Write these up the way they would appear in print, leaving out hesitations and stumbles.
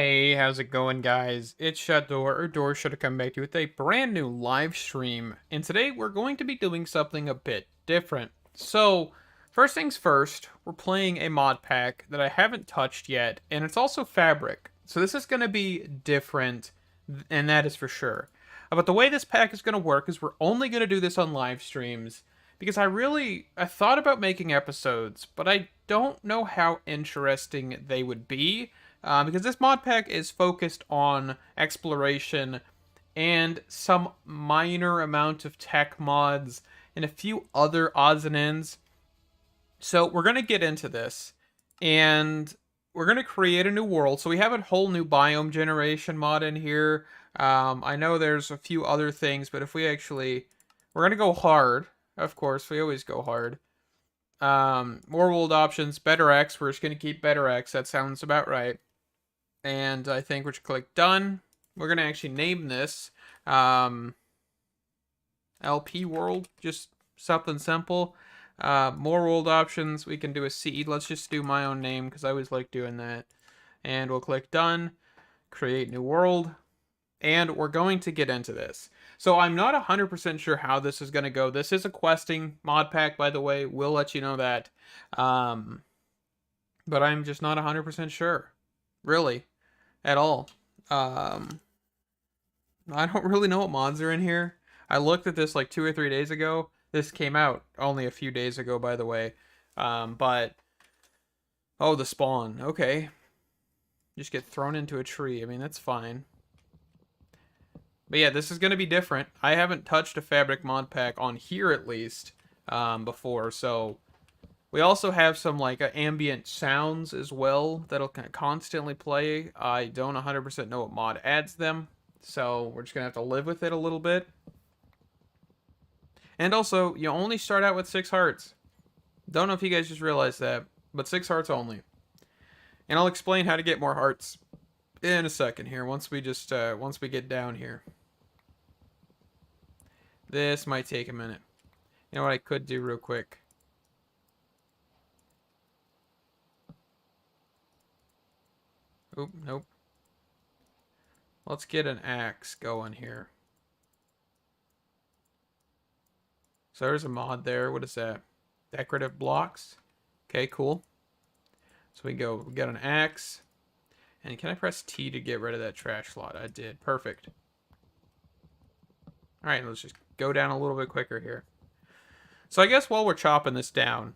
Hey, how's it going, guys? It's Shutdoor, or Door should have come back to you with a brand new live stream. And today we're going to be doing something a bit different. So, first things first, we're playing a mod pack that I haven't touched yet, and it's also fabric. So this is going to be different, and that is for sure. But the way this pack is going to work is we're only going to do this on live streams because I thought about making episodes, but I don't know how interesting they would be because this mod pack is focused on exploration and some minor amount of tech mods and a few other odds and ends. So we're going to get into this and we're going to create a new world. So we have a whole new biome generation mod in here. I know there's a few other things, but if we're going to go hard. Of course, we always go hard. More world options, better X. We're just going to keep better X. That sounds about right. And I think we should click done. We're going to actually name this LP world, just something simple. More world options, we can do a seed. Let's just do my own name because I always like doing that. And we'll click done, create new world, and we're going to get into this. So I'm not 100% sure how this is going to go. This is a questing mod pack, by the way. We'll let you know that. But I'm just not 100% sure, really, at all. I don't really know what mods are in here. I looked at this like 2 or 3 days ago. This came out only a few days ago, by the way. But oh, the spawn. Okay, just get thrown into a tree. I mean, that's fine. But yeah, this is going to be different. I haven't touched a fabric mod pack on here at least before, so we also have some like ambient sounds as well that'll constantly play. I don't 100% know what mod adds them, so we're just gonna have to live with it a little bit. And also, you only start out with 6 hearts. Don't know if you guys just realized that, but 6 hearts only. And I'll explain how to get more hearts in a second here. Once we get down here. This might take a minute. You know what I could do real quick? Oop, nope. Let's get an axe going here. So there's a mod there. What is that? Decorative blocks. Okay, cool. So we got an axe. And can I press T to get rid of that trash slot? I did. Perfect. Alright, let's just go down a little bit quicker here. So I guess while we're chopping this down,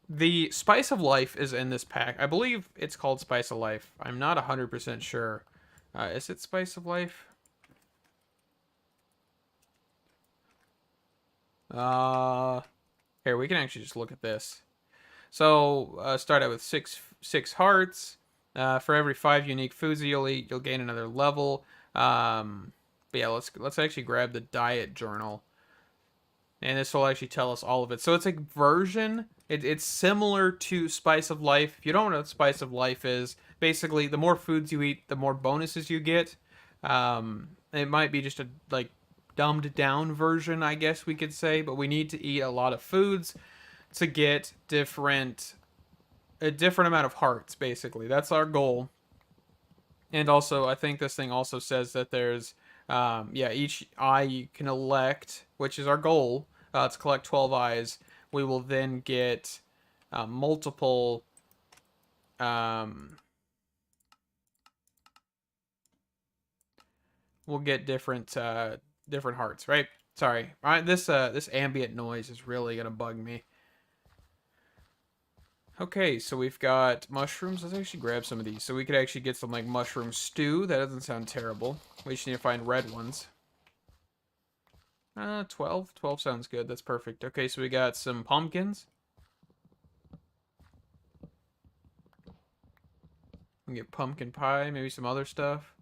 the Spice of Life is in this pack. I believe it's called Spice of Life. I'm not 100% sure. Is it Spice of Life? Here, we can actually just look at this. So, start out with six hearts. For every 5 unique foods that you'll eat, you'll gain another level. But yeah, let's actually grab the diet journal. And this will actually tell us all of it. So it's a version. It's similar to Spice of Life. If you don't know what Spice of Life is, basically the more foods you eat, the more bonuses you get. It might be just a like dumbed down version, I guess we could say, but we need to eat a lot of foods to get a different amount of hearts, basically. That's our goal. And also, I think this thing also says that there's each eye you can elect, which is our goal, to collect 12 eyes. We will then get multiple we'll get different hearts, right? Sorry. All right, this ambient noise is really gonna bug me. Okay, so we've got mushrooms. Let's actually grab some of these. So we could actually get some like mushroom stew. That doesn't sound terrible. We just need to find red ones. 12. 12 sounds good. That's perfect. Okay, so we got some pumpkins. We can get pumpkin pie, maybe some other stuff.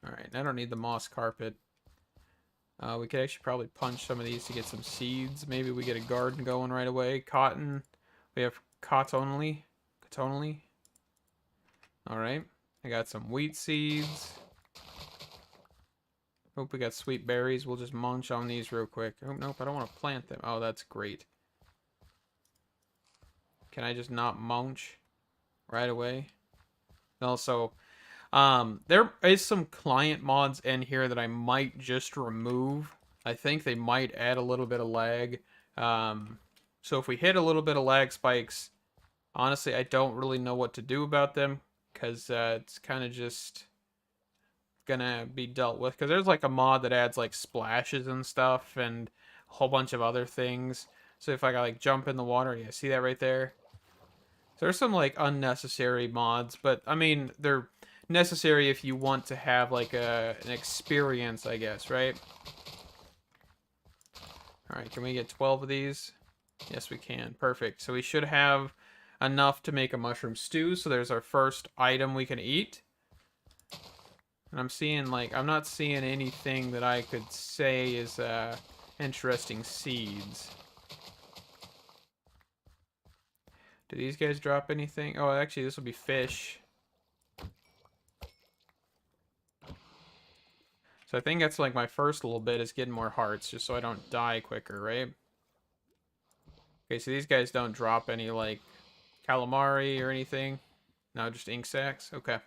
Alright, I don't need the moss carpet. We could actually probably punch some of these to get some seeds. Maybe we get a garden going right away. Cotton. We have cotonally. Alright. I got some wheat seeds. Hope we got sweet berries. We'll just munch on these real quick. Oh, nope, I don't want to plant them. Oh, that's great. Can I just not munch? right away. Also, there is some client mods in here that I might just remove. I think they might add a little bit of lag. So if we hit a little bit of lag spikes, honestly, I don't really know what to do about them because it's kind of just gonna be dealt with. Because there's like a mod that adds like splashes and stuff and a whole bunch of other things. So if I like jump in the water, yeah, see that right there? There's some like unnecessary mods, but I mean they're necessary if you want to have like an experience, I guess, right? All right, can we get 12 of these? Yes, we can. Perfect. So we should have enough to make a mushroom stew. So there's our first item we can eat. And I'm seeing like I'm not seeing anything that I could say is interesting seeds. Do these guys drop anything? Oh, actually, this will be fish. So I think that's like my first little bit is getting more hearts, just so I don't die quicker, right? Okay, so these guys don't drop any like calamari or anything. No, just ink sacs. Okay.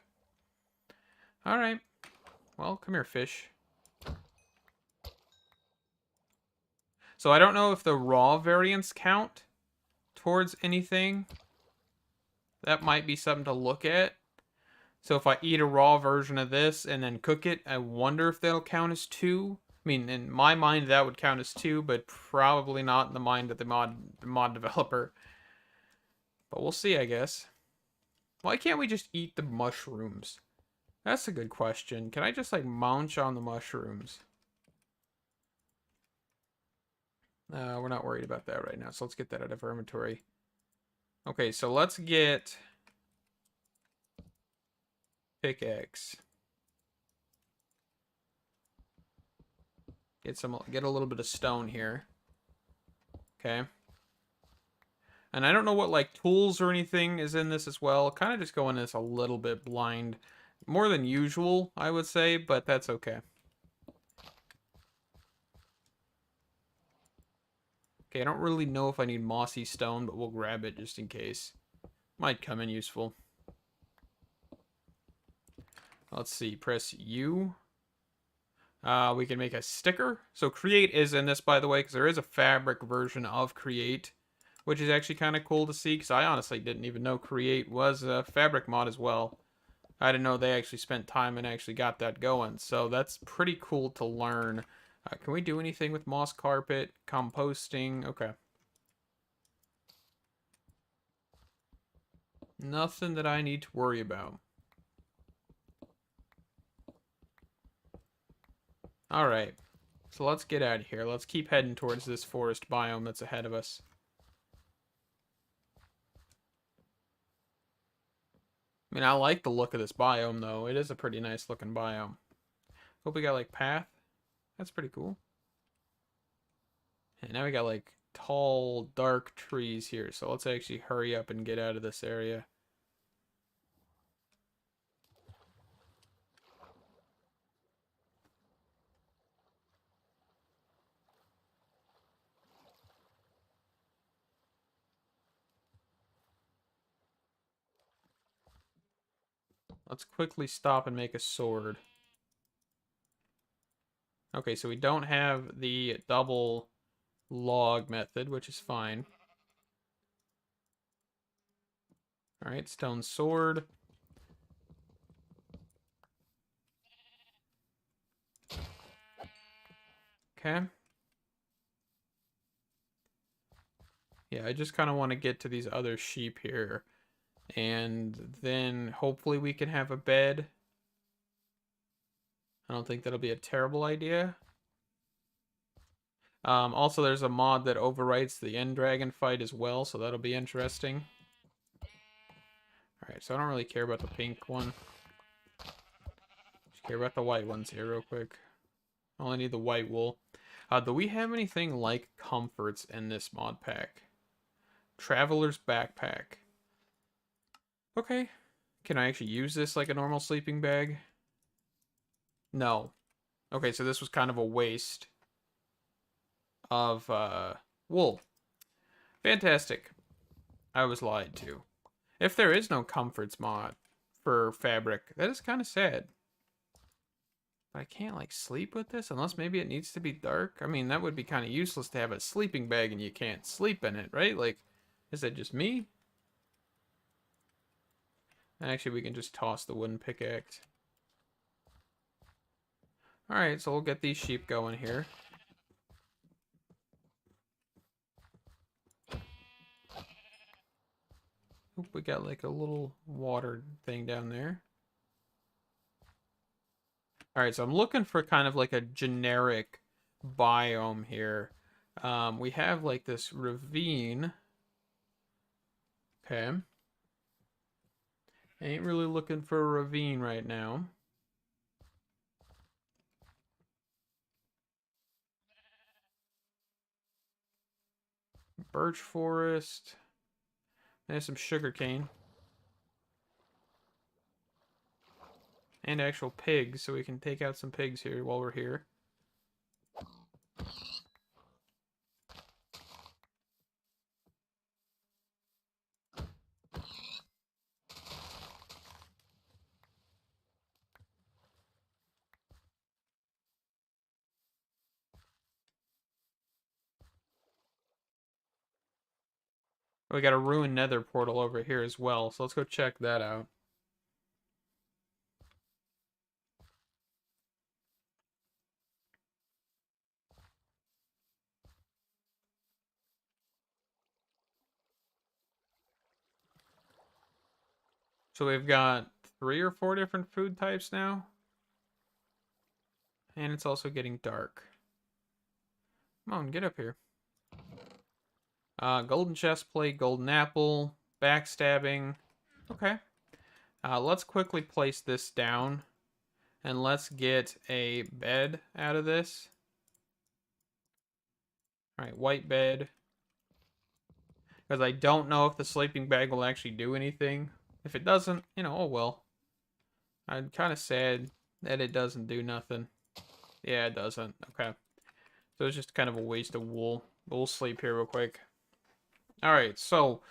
All right. Well, come here, fish. So I don't know if the raw variants count towards anything. That might be something to look at. So if I eat a raw version of this and then cook it, I wonder if that'll count as two. I mean, in my mind, that would count as two, but probably not in the mind of the mod developer. But we'll see, I guess. Why can't we just eat the mushrooms? That's a good question. Can I just, like, munch on the mushrooms? We're not worried about that right now, so let's get that out of our inventory. Okay, so let's get pickaxe. Get a little bit of stone here. Okay. And I don't know what like tools or anything is in this as well. Kind of just going this a little bit blind. More than usual, I would say, but that's okay. Okay, I don't really know if I need mossy stone, but we'll grab it just in case. Might come in useful. Let's see, press U. We can make a sticker. So Create is in this, by the way, because there is a fabric version of Create, which is actually kind of cool to see, because I honestly didn't even know Create was a fabric mod as well. I didn't know they actually spent time and actually got that going, so that's pretty cool to learn. Can we do anything with moss carpet? Composting? Okay. Nothing that I need to worry about. Alright, so let's get out of here. Let's keep heading towards this forest biome that's ahead of us. I mean, I like the look of this biome, though. It is a pretty nice looking biome. Hope we got, like, path. That's pretty cool. And now we got, like, tall, dark trees here. So let's actually hurry up and get out of this area. Let's quickly stop and make a sword. Okay, so we don't have the double log method, which is fine. Alright, stone sword. Okay. Yeah, I just kind of want to get to these other sheep here. And then hopefully we can have a bed. I don't think that'll be a terrible idea. Also, there's a mod that overwrites the end dragon fight as well, so that'll be interesting. Alright, so I don't really care about the pink one. Just care about the white ones here real quick. I only need the white wool. Do we have anything like comforts in this mod pack? Traveler's backpack. Okay. Can I actually use this like a normal sleeping bag? No. Okay, so this was kind of a waste of wool. Fantastic. I was lied to. If there is no comforts mod for fabric, that is kind of sad. But I can't like sleep with this unless maybe it needs to be dark. I mean, that would be kind of useless to have a sleeping bag and you can't sleep in it, right? Like, is that just me? Actually, we can just toss the wooden pickaxe. Alright, so we'll get these sheep going here. Oop, we got like a little water thing down there. Alright, so I'm looking for kind of like a generic biome here. We have like this ravine. Okay. Ain't really looking for a ravine right now. Birch forest. There's some sugar cane. And actual pigs, so we can take out some pigs here while we're here. We got a ruined nether portal over here as well, so let's go check that out. So we've got 3 or 4 different food types now. And it's also getting dark. Come on, get up here. Golden chest plate, golden apple, backstabbing. Okay. Let's quickly place this down. And let's get a bed out of this. Alright, white bed. Because I don't know if the sleeping bag will actually do anything. If it doesn't, you know, oh well. I'm kind of sad that it doesn't do nothing. Yeah, it doesn't. Okay. So it's just kind of a waste of wool. We'll sleep here real quick. Alright, so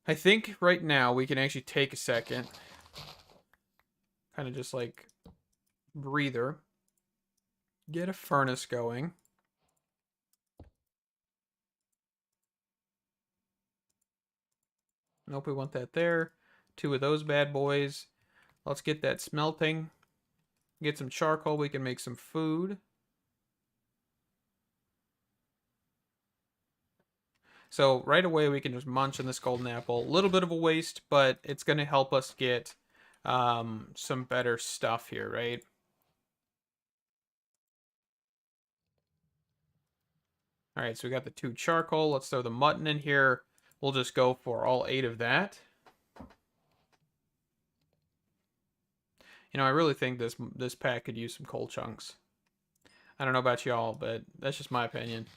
I think right now we can actually take a second. Kind of just like breather. Get a furnace going. Nope, we want that there. 2 of those bad boys. Let's get that smelting. Get some charcoal. We can make some food. So right away we can just munch on this golden apple. A little bit of a waste, but it's going to help us get some better stuff here, right? All right, so we got the 2 charcoal. Let's throw the mutton in here. We'll just go for all 8 of that. You know, I really think this pack could use some coal chunks. I don't know about y'all, but that's just my opinion.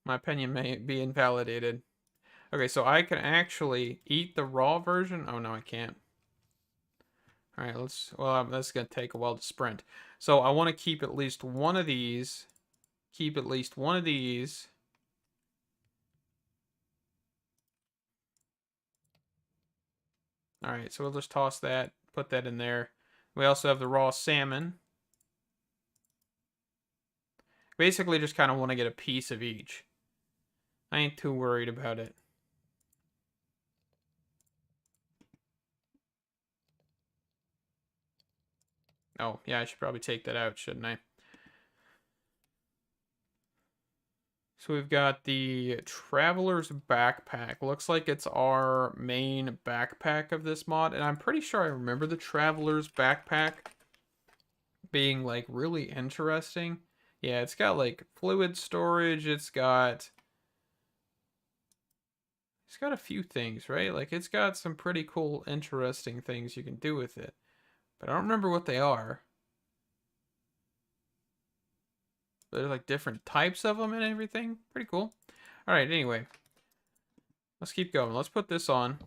My opinion may be invalidated. Okay, so I can actually eat the raw version. Oh, no, I can't. All right, well, that's going to take a while to sprint. So I want to keep at least one of these. Keep at least one of these. All right, so we'll just toss that, put that in there. We also have the raw salmon. Basically, just kind of want to get a piece of each. I ain't too worried about it. Oh, yeah, I should probably take that out, shouldn't I? So we've got the Traveler's Backpack. Looks like it's our main backpack of this mod. And I'm pretty sure I remember the Traveler's Backpack being like really interesting. Yeah, it's got like fluid storage. It's got a few things, right? Like it's got some pretty cool, interesting things you can do with it. But I don't remember what they are. There's like different types of them and everything. Pretty cool. All right, anyway. Let's keep going. Let's put this on.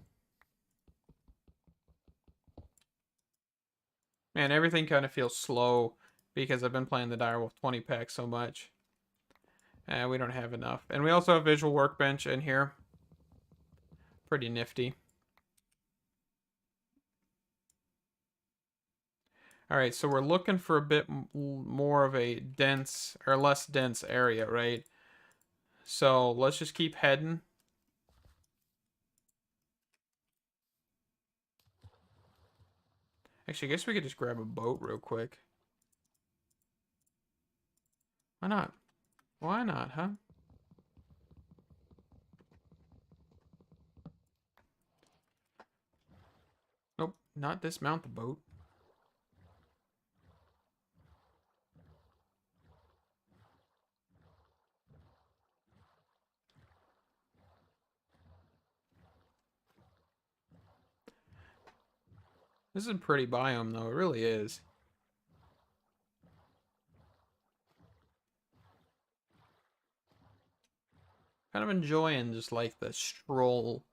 Man, everything kind of feels slow because I've been playing the Direwolf 20 pack so much. We don't have enough. And we also have Visual Workbench in here. Pretty nifty. All right, so we're looking for a bit more of a dense or less dense area, right? So let's just keep heading. Actually, I guess we could just grab a boat real quick. Why not? Why not, huh? Nope, not dismount the boat. This is a pretty biome, though. It really is. Kind of enjoying just like the stroll.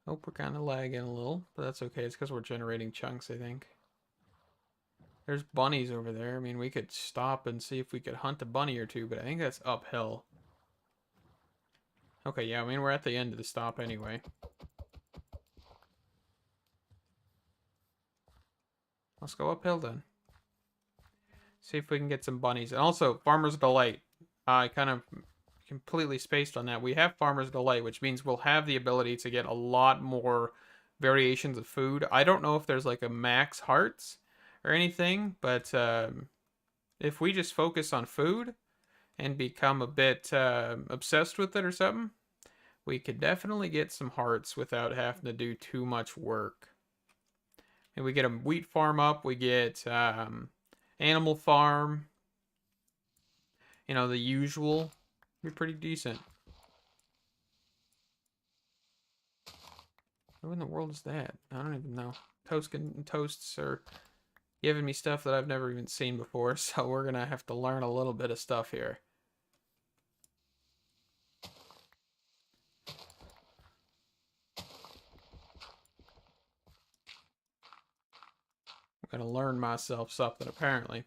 Oh, we're kind of lagging a little, but that's okay. It's because we're generating chunks, I think. There's bunnies over there. I mean, we could stop and see if we could hunt a bunny or two, but I think that's uphill. Okay, yeah, I mean, we're at the end of the stop anyway. Let's go uphill then. See if we can get some bunnies. And also, Farmer's Delight. I kind of completely spaced on that. We have Farmer's Delight, which means we'll have the ability to get a lot more variations of food. I don't know if there's like a max hearts or anything, but if we just focus on food and become a bit obsessed with it or something, we could definitely get some hearts without having to do too much work. And we get a wheat farm up, we get animal farm, you know, the usual. Be pretty decent. What in the world is that? I don't even know. Toasts are giving me stuff that I've never even seen before, so we're gonna have to learn a little bit of stuff here. I'm gonna learn myself something, apparently.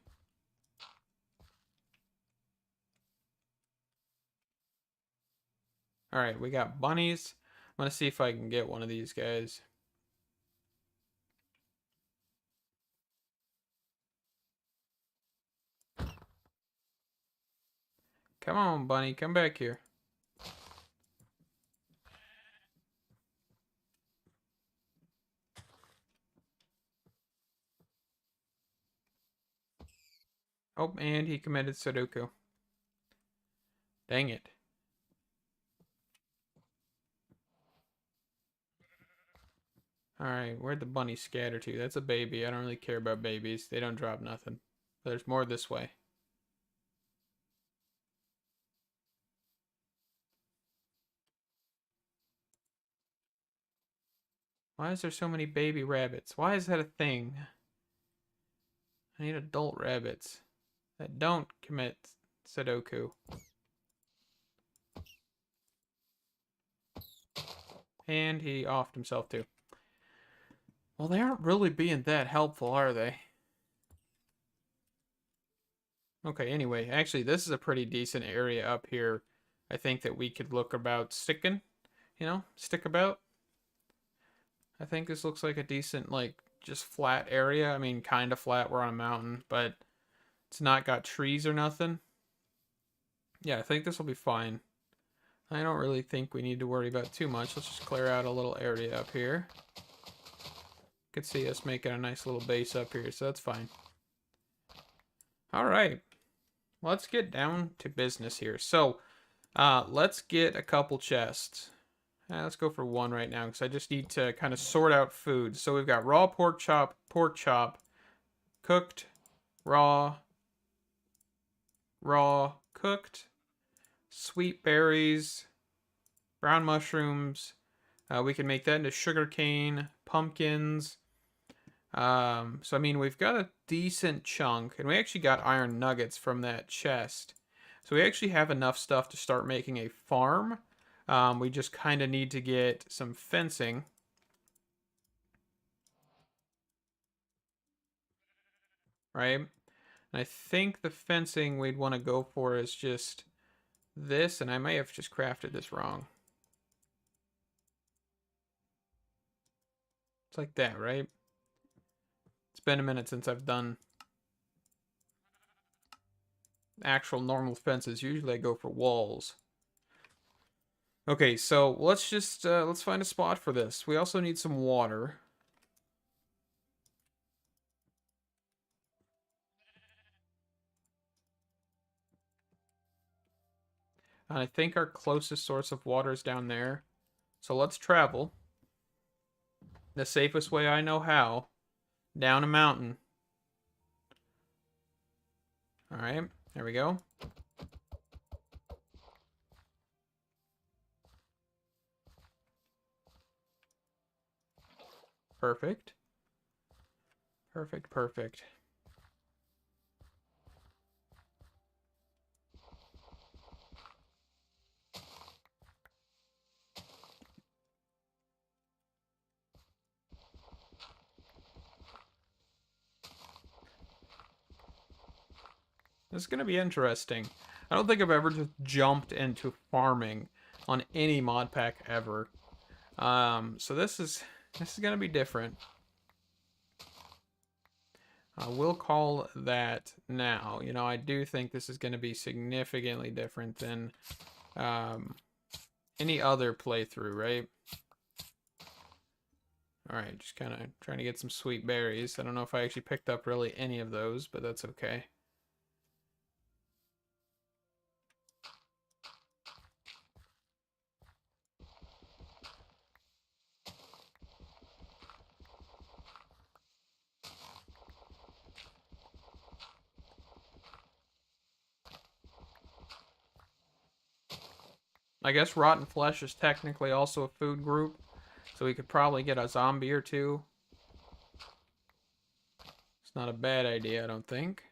Alright, we got bunnies. I'm gonna see if I can get one of these guys. Come on, bunny, come back here. Oh, and he committed Sudoku. Dang it. Alright, where'd the bunny scatter to? That's a baby. I don't really care about babies. They don't drop nothing. There's more this way. Why is there so many baby rabbits? Why is that a thing? I need adult rabbits that don't commit Sudoku. And he offed himself too. Well, they aren't really being that helpful, are they? Okay, anyway, actually, this is a pretty decent area up here. I think that we could look about sticking, you know, stick about. I think this looks like a decent, like, just flat area. I mean, kind of flat. We're on a mountain, but it's not got trees or nothing. Yeah, I think this will be fine. I don't really think we need to worry about too much. Let's just clear out a little area up here. You could see us making a nice little base up here, so that's fine. All right. Let's get down to business here. So, let's get a couple chests. Let's go for one right now because I just need to kind of sort out food. So we've got raw pork chop, cooked, raw, cooked, sweet berries, brown mushrooms. We can make that into sugar cane, pumpkins. So I mean, we've got a decent chunk, and we actually got iron nuggets from that chest. So we actually have enough stuff to start making a farm. We just kind of need to get some fencing. Right? And I think the fencing we'd want to go for is just this, and I may have just crafted this wrong. It's like that, right? It's been a minute since I've done actual normal fences. Usually I go for walls. Okay, so let's just let's find a spot for this. We also need some water. And I think our closest source of water is down there. So let's travel the safest way I know how, down a mountain. All right, there we go. Perfect. Perfect, perfect. This is going to be interesting. I don't think I've ever just jumped into farming on any mod pack ever. So this is going to be different. We'll call that now. You know, I do think this is going to be significantly different than any other playthrough, right? Alright, just kind of trying to get some sweet berries. I don't know if I actually picked up really any of those, but that's okay. I guess rotten flesh is technically also a food group, so we could probably get a zombie or two. It's not a bad idea, I don't think.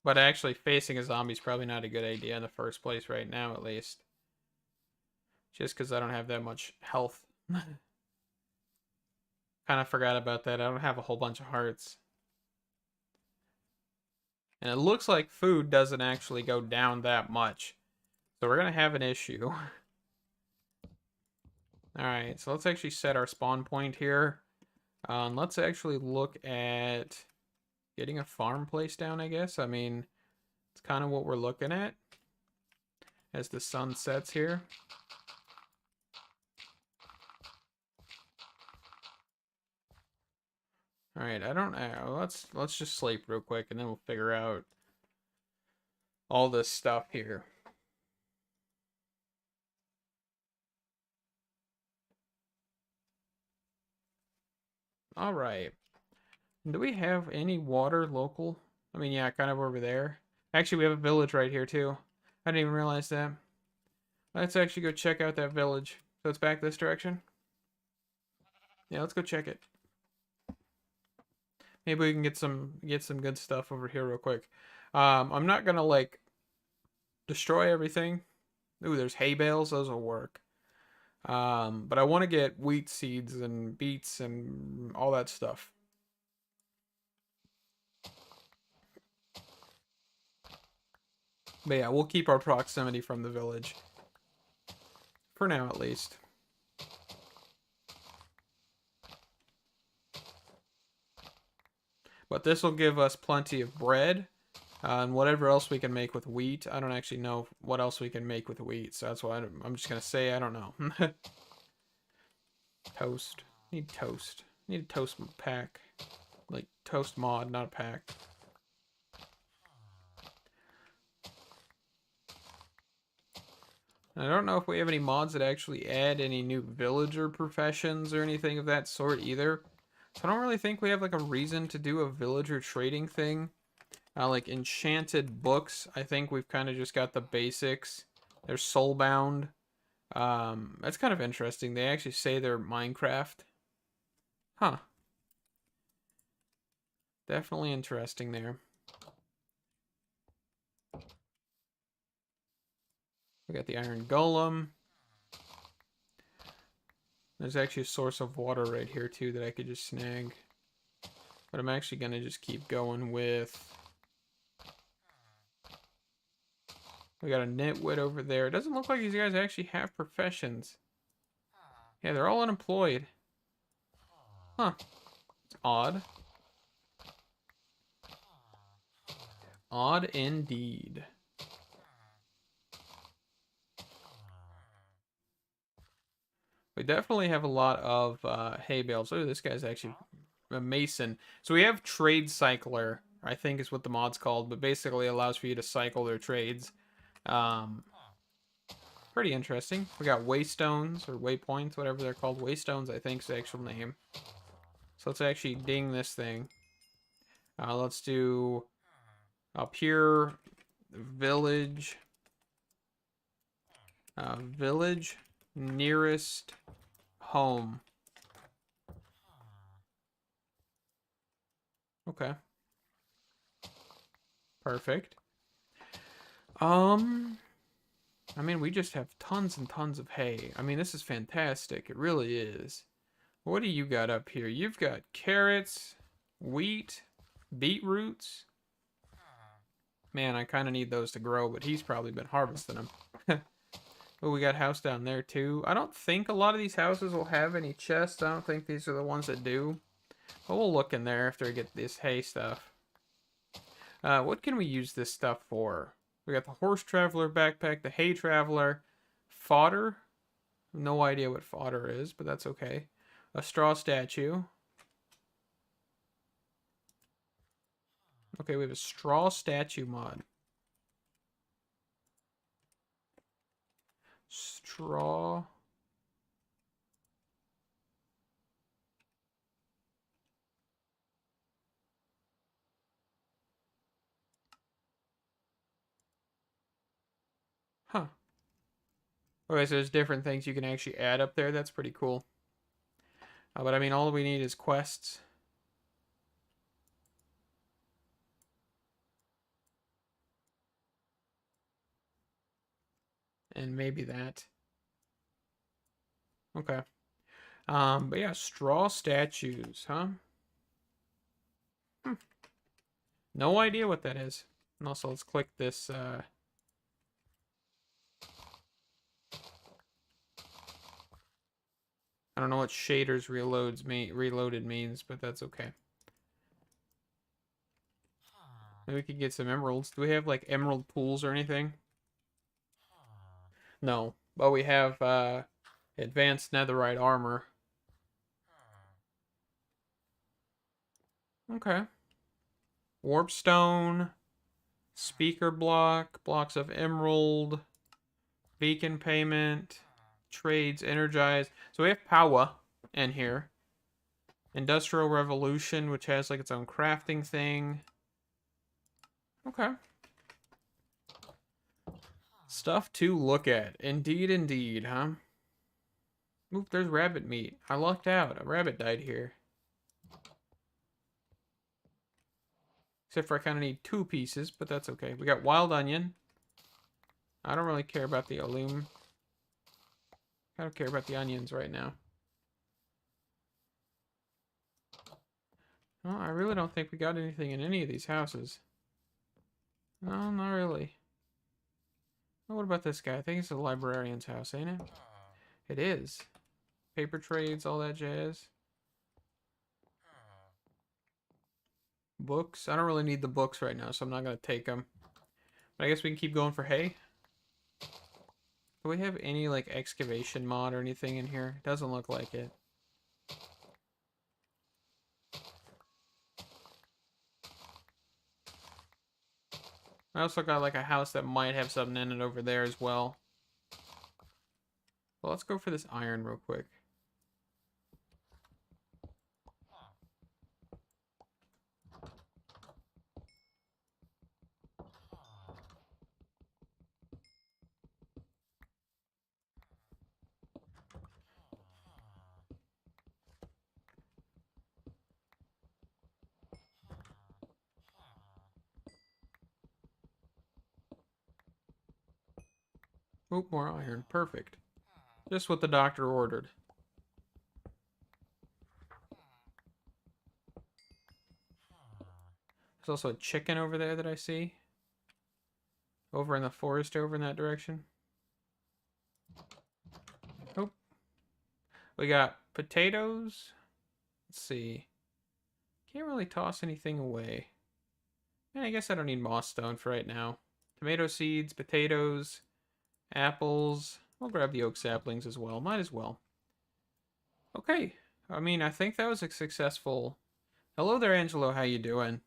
But actually facing a zombie is probably not a good idea in the first place right now, at least. Just because I don't have that much health. Kind of forgot about that. I don't have a whole bunch of hearts. And it looks like food doesn't actually go down that much. So we're going to have an issue. Alright, so let's actually set our spawn point here. Let's actually look at getting a farm place down, I guess. I mean, it's kind of what we're looking at as the sun sets here. Alright, I don't know. Let's just sleep real quick and then we'll figure out all this stuff here. Alright. Do we have any water local? I mean, yeah, kind of over there. Actually, we have a village right here, too. I didn't even realize that. Let's actually go check out that village. So it's back this direction? Yeah, let's go check it. Maybe we can get some good stuff over here real quick. I'm not gonna, like, destroy everything. Ooh, there's hay bales. Those will work. But I want to get wheat seeds and beets and all that stuff. But yeah, we'll keep our proximity from the village. For now, at least. But this will give us plenty of bread. And whatever else we can make with wheat. I don't actually know what else we can make with wheat. So that's why I'm just going to say I don't know. Toast. Need toast. Need a toast pack. Like, toast mod, not a pack. I don't know if we have any mods that actually add any new villager professions or anything of that sort either. So I don't really think we have like a reason to do a villager trading thing. Like enchanted books, I think we've kind of just got the basics. They're soulbound. That's kind of interesting. They actually say they're Minecraft. Huh. Definitely interesting there. We got the iron golem. There's actually a source of water right here too that I could just snag. But I'm actually going to just keep going with We got a nitwit over there. It doesn't look like these guys actually have professions. Yeah, they're all unemployed. Huh. It's odd. Odd indeed. We definitely have a lot of hay bales. Oh, this guy's actually a mason. So we have trade cycler, I think is what the mod's called, but basically allows for you to cycle their trades. Um, Pretty interesting. We got waystones or waypoints, whatever they're called. Waystones, I think, is the actual name. So let's actually ding this thing. Let's do up here, village. Village nearest home. Okay. Perfect. I mean, we just have tons and tons of hay. I mean, this is fantastic. It really is. What do you got up here? You've got carrots, wheat, beetroots. Man, I kind of need those to grow, but he's probably been harvesting them. Oh, we got a house down there too. I don't think a lot of these houses will have any chests. I don't think these are the ones that do. But we'll look in there after we get this hay stuff. What can we use this stuff for? We got the horse traveler backpack, the hay traveler, fodder. No idea what fodder is, but that's okay. A straw statue. Okay, we have a straw statue mod. Straw. Huh. Okay, so there's different things you can actually add up there. That's pretty cool. But I mean, all we need is quests. And maybe that. Okay. But yeah, straw statues, huh? Hmm. No idea what that is. And also, let's click this. I don't know what shaders reloaded means, but that's okay. Maybe we could get some emeralds. Do we have like emerald pools or anything? No, but we have advanced netherite armor. Okay. Warpstone, speaker block, blocks of emerald, beacon payment, trades, energize. So we have power in here. Industrial Revolution, which has like its own crafting thing. Okay. Stuff to look at. Indeed, indeed, huh? Oop, there's rabbit meat. I lucked out. A rabbit died here. Except for I kind of need 2 pieces, but that's okay. We got wild onion. I don't really care about the alum. I don't care about the onions right now. Well, I really don't think we got anything in any of these houses. No, not really. Well, what about this guy? I think it's the librarian's house, ain't it? It is. Paper trades, all that jazz. Books. I don't really need the books right now, so I'm not going to take them. But I guess we can keep going for hay. Do we have any, like, excavation mod or anything in here? Doesn't look like it. I also got, like, a house that might have something in it over there as well. Well, let's go for this iron real quick. Oop, more iron. Perfect. Just what the doctor ordered. There's also a chicken over there that I see. Over in the forest over in that direction. Oh. We got potatoes. Let's see. Can't really toss anything away. And I guess I don't need moss stone for right now. Tomato seeds, potatoes, apples. We'll grab the oak saplings as well. Might as well. Okay. I mean, I think that was a successful... Hello there, Angelo. How you doing?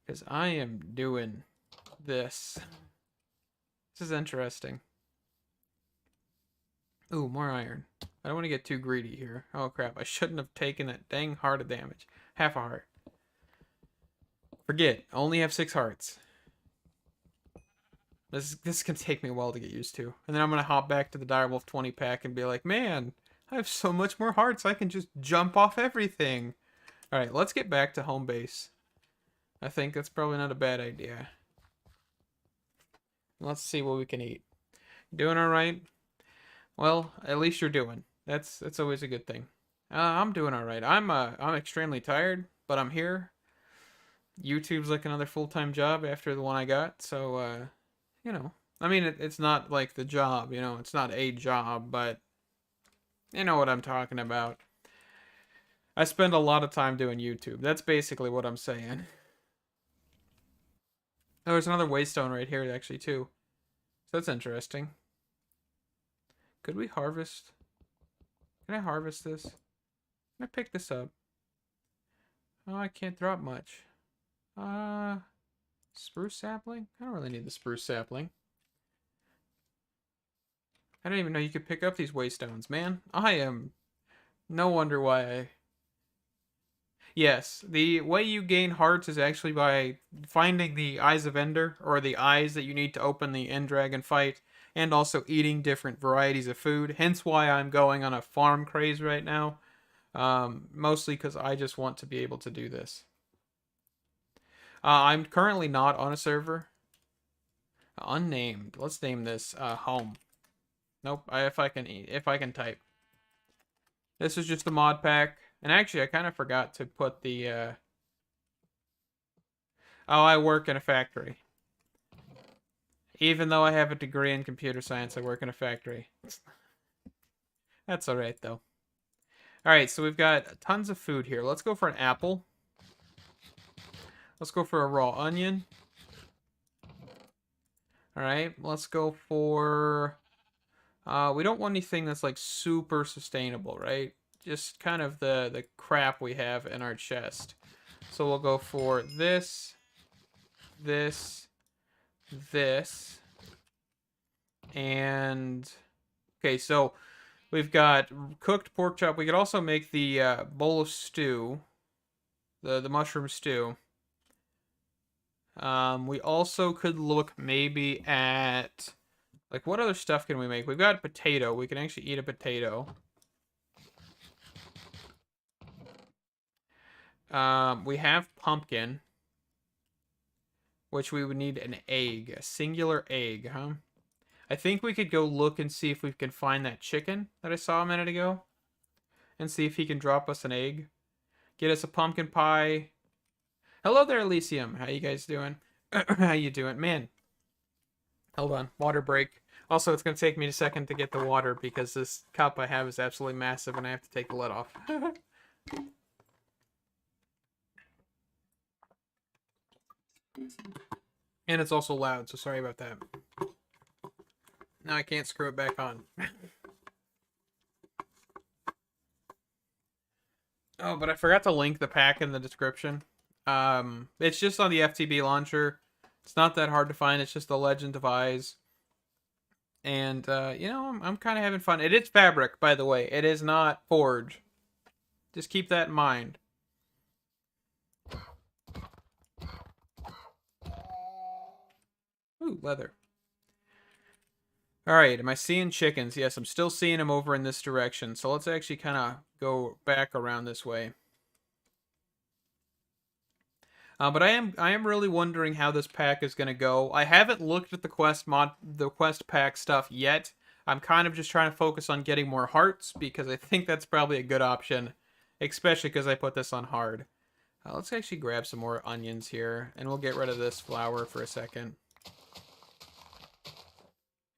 Because I am doing this. This is interesting. Ooh, more iron. I don't want to get too greedy here. Oh, crap. I shouldn't have taken that dang heart of damage. Half a heart. Forget. I only have 6 hearts. This can take me a while to get used to. And then I'm going to hop back to the Direwolf 20 pack and be like, man, I have so much more hearts. I can just jump off everything. Alright, let's get back to home base. I think that's probably not a bad idea. Let's see what we can eat. Doing alright? Well, at least you're doing. That's always a good thing. I'm doing alright. I'm extremely tired, but I'm here. YouTube's like another full-time job after the one I got, so, you know. I mean, it's not like the job, you know. It's not a job, but you know what I'm talking about. I spend a lot of time doing YouTube. That's basically what I'm saying. Oh, there's another waystone right here, actually, too. So that's interesting. Could we harvest? Can I harvest this? Can I pick this up? Oh, I can't drop much. Spruce sapling? I don't really need the spruce sapling. I didn't even know you could pick up these waystones, man. I am... No wonder why I... Yes, the way you gain hearts is actually by finding the Eyes of Ender, or the eyes that you need to open the End Dragon fight, and also eating different varieties of food. Hence why I'm going on a farm craze right now. Mostly because I just want to be able to do this. I'm currently not on a server. Unnamed. Let's name this home. Nope. If I can type. This is just the mod pack. And actually, I kind of forgot to put the... Oh, I work in a factory. Even though I have a degree in computer science, I work in a factory. That's alright, though. Alright, so we've got tons of food here. Let's go for an apple. Let's go for a raw onion. Alright, let's go for... we don't want anything that's, like, super sustainable, right? Just kind of the crap we have in our chest. So we'll go for this, this, this, and... Okay, so we've got cooked pork chop. We could also make the bowl of stew, the mushroom stew. We also could look maybe at... Like, what other stuff can we make? We've got potato. We can actually eat a potato. We have pumpkin, which we would need an egg, a singular egg, huh? I think we could go look and see if we can find that chicken that I saw a minute ago, and see if he can drop us an egg. Get us a pumpkin pie. Hello there, Elysium. How you guys doing? How you doing? Man, hold on. Water break. Also, it's going to take me a second to get the water because this cup I have is absolutely massive and I have to take the lid off. And it's also loud, so sorry about that. Now I can't screw it back on. Oh, but I forgot to link the pack in the description. It's just on the FTB launcher. It's not that hard to find. It's just the Legend of Eyes. And, you know, I'm kind of having fun. It is fabric, by the way. It is not forge. Just keep that in mind. Ooh, leather. Alright, am I seeing chickens? Yes, I'm still seeing them over in this direction. So let's actually kind of go back around this way. But I am really wondering how this pack is going to go. I haven't looked at the quest pack stuff yet. I'm kind of just trying to focus on getting more hearts because I think that's probably a good option, especially because I put this on hard. Let's actually grab some more onions here, and we'll get rid of this flour for a second.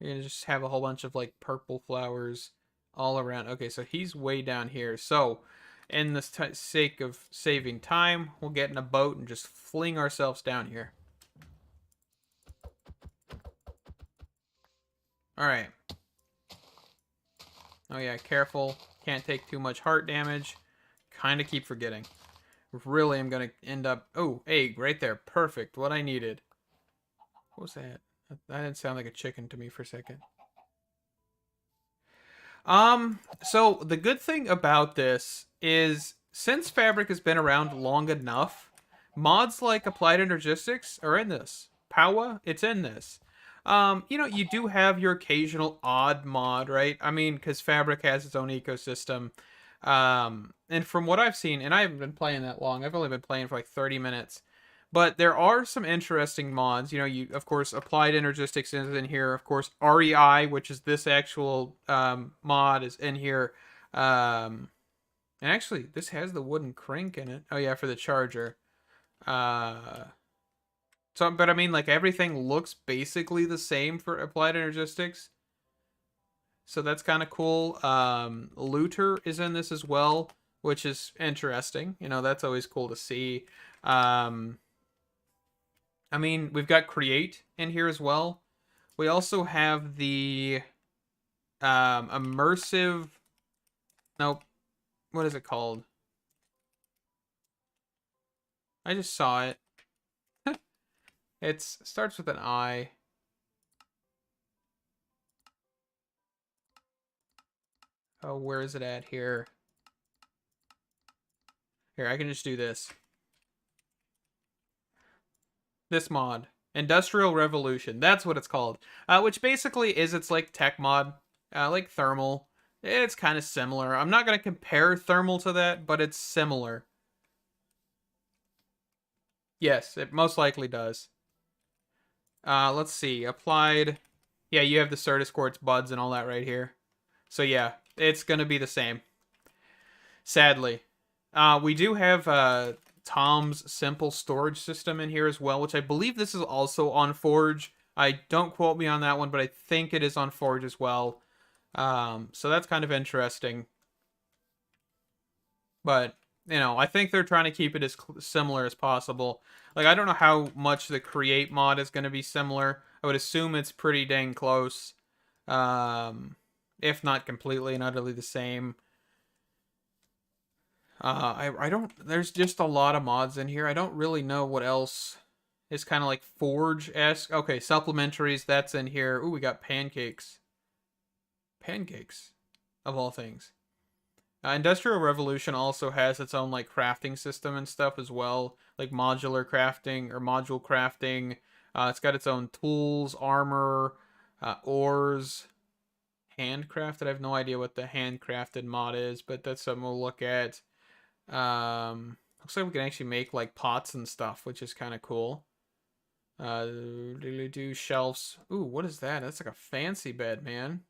You're gonna just have a whole bunch of like purple flowers all around. Okay, so he's way down here. So, in the sake of saving time, we'll get in a boat and just fling ourselves down here. All right. Oh yeah, careful. Can't take too much heart damage. Kind of keep forgetting. Really, I'm gonna end up. Oh, egg right there. Perfect. What I needed. What was that? That didn't sound like a chicken to me for a second. So the good thing about this is since Fabric has been around long enough, mods like Applied Energistics are in this. Powa, it's in this. You do have your occasional odd mod, right? I mean, because Fabric has its own ecosystem. And from what I've seen, and I haven't been playing that long, I've only been playing for like 30 minutes. But there are some interesting mods. You of course, Applied Energistics is in here. Of course, REI, which is this actual mod, is in here. And actually, this has the wooden crank in it. Oh, yeah, for the charger. But I mean, like, everything looks basically the same for Applied Energistics. So that's kind of cool. Looter is in this as well, which is interesting. That's always cool to see. I mean, we've got Create in here as well. We also have the immersive... Nope. What is it called? I just saw it. It starts with an I. Oh, where is it at here? Here, I can just do this. This mod. Industrial Revolution. That's what it's called. Which basically is its like tech mod. Like thermal. It's kind of similar. I'm not going to compare thermal to that, but it's similar. Yes, it most likely does. Let's see. Applied. Yeah, you have the Certus Quartz buds and all that right here. So yeah, it's going to be the same. Sadly. We do have Tom's simple storage system in here as well, which I believe this is also on Forge. Don't quote me on that one, but I think it is on Forge as well. So that's kind of interesting. But, I think they're trying to keep it as similar as possible. Like, I don't know how much the Create mod is going to be similar. I would assume it's pretty dang close. If not completely and utterly the same. I don't... There's just a lot of mods in here. I don't really know what else is kind of like Forge-esque. Okay, supplementaries, that's in here. Ooh, we got pancakes. Pancakes, of all things. Industrial Revolution also has its own like crafting system and stuff as well, like modular crafting or module crafting. It's got its own tools, armor, ores, handcrafted. I have no idea what the handcrafted mod is, but that's something we'll look at. Looks like we can actually make like pots and stuff, which is kind of cool. Do shelves. Ooh, what is that? That's like a fancy bed, man.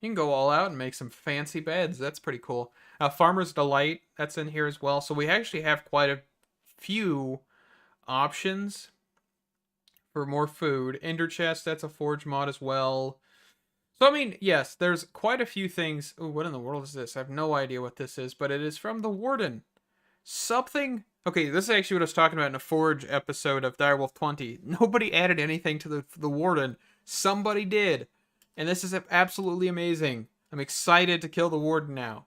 You can go all out and make some fancy beds. That's pretty cool. Farmer's Delight, that's in here as well. So we actually have quite a few options for more food. Ender Chest, that's a Forge mod as well. So, I mean, yes, there's quite a few things. Ooh, what in the world is this? I have no idea what this is, but it is from the Warden. Something... Okay, this is actually what I was talking about in a Forge episode of Direwolf 20. Nobody added anything to the Warden. Somebody did. And this is absolutely amazing. I'm excited to kill the Warden now.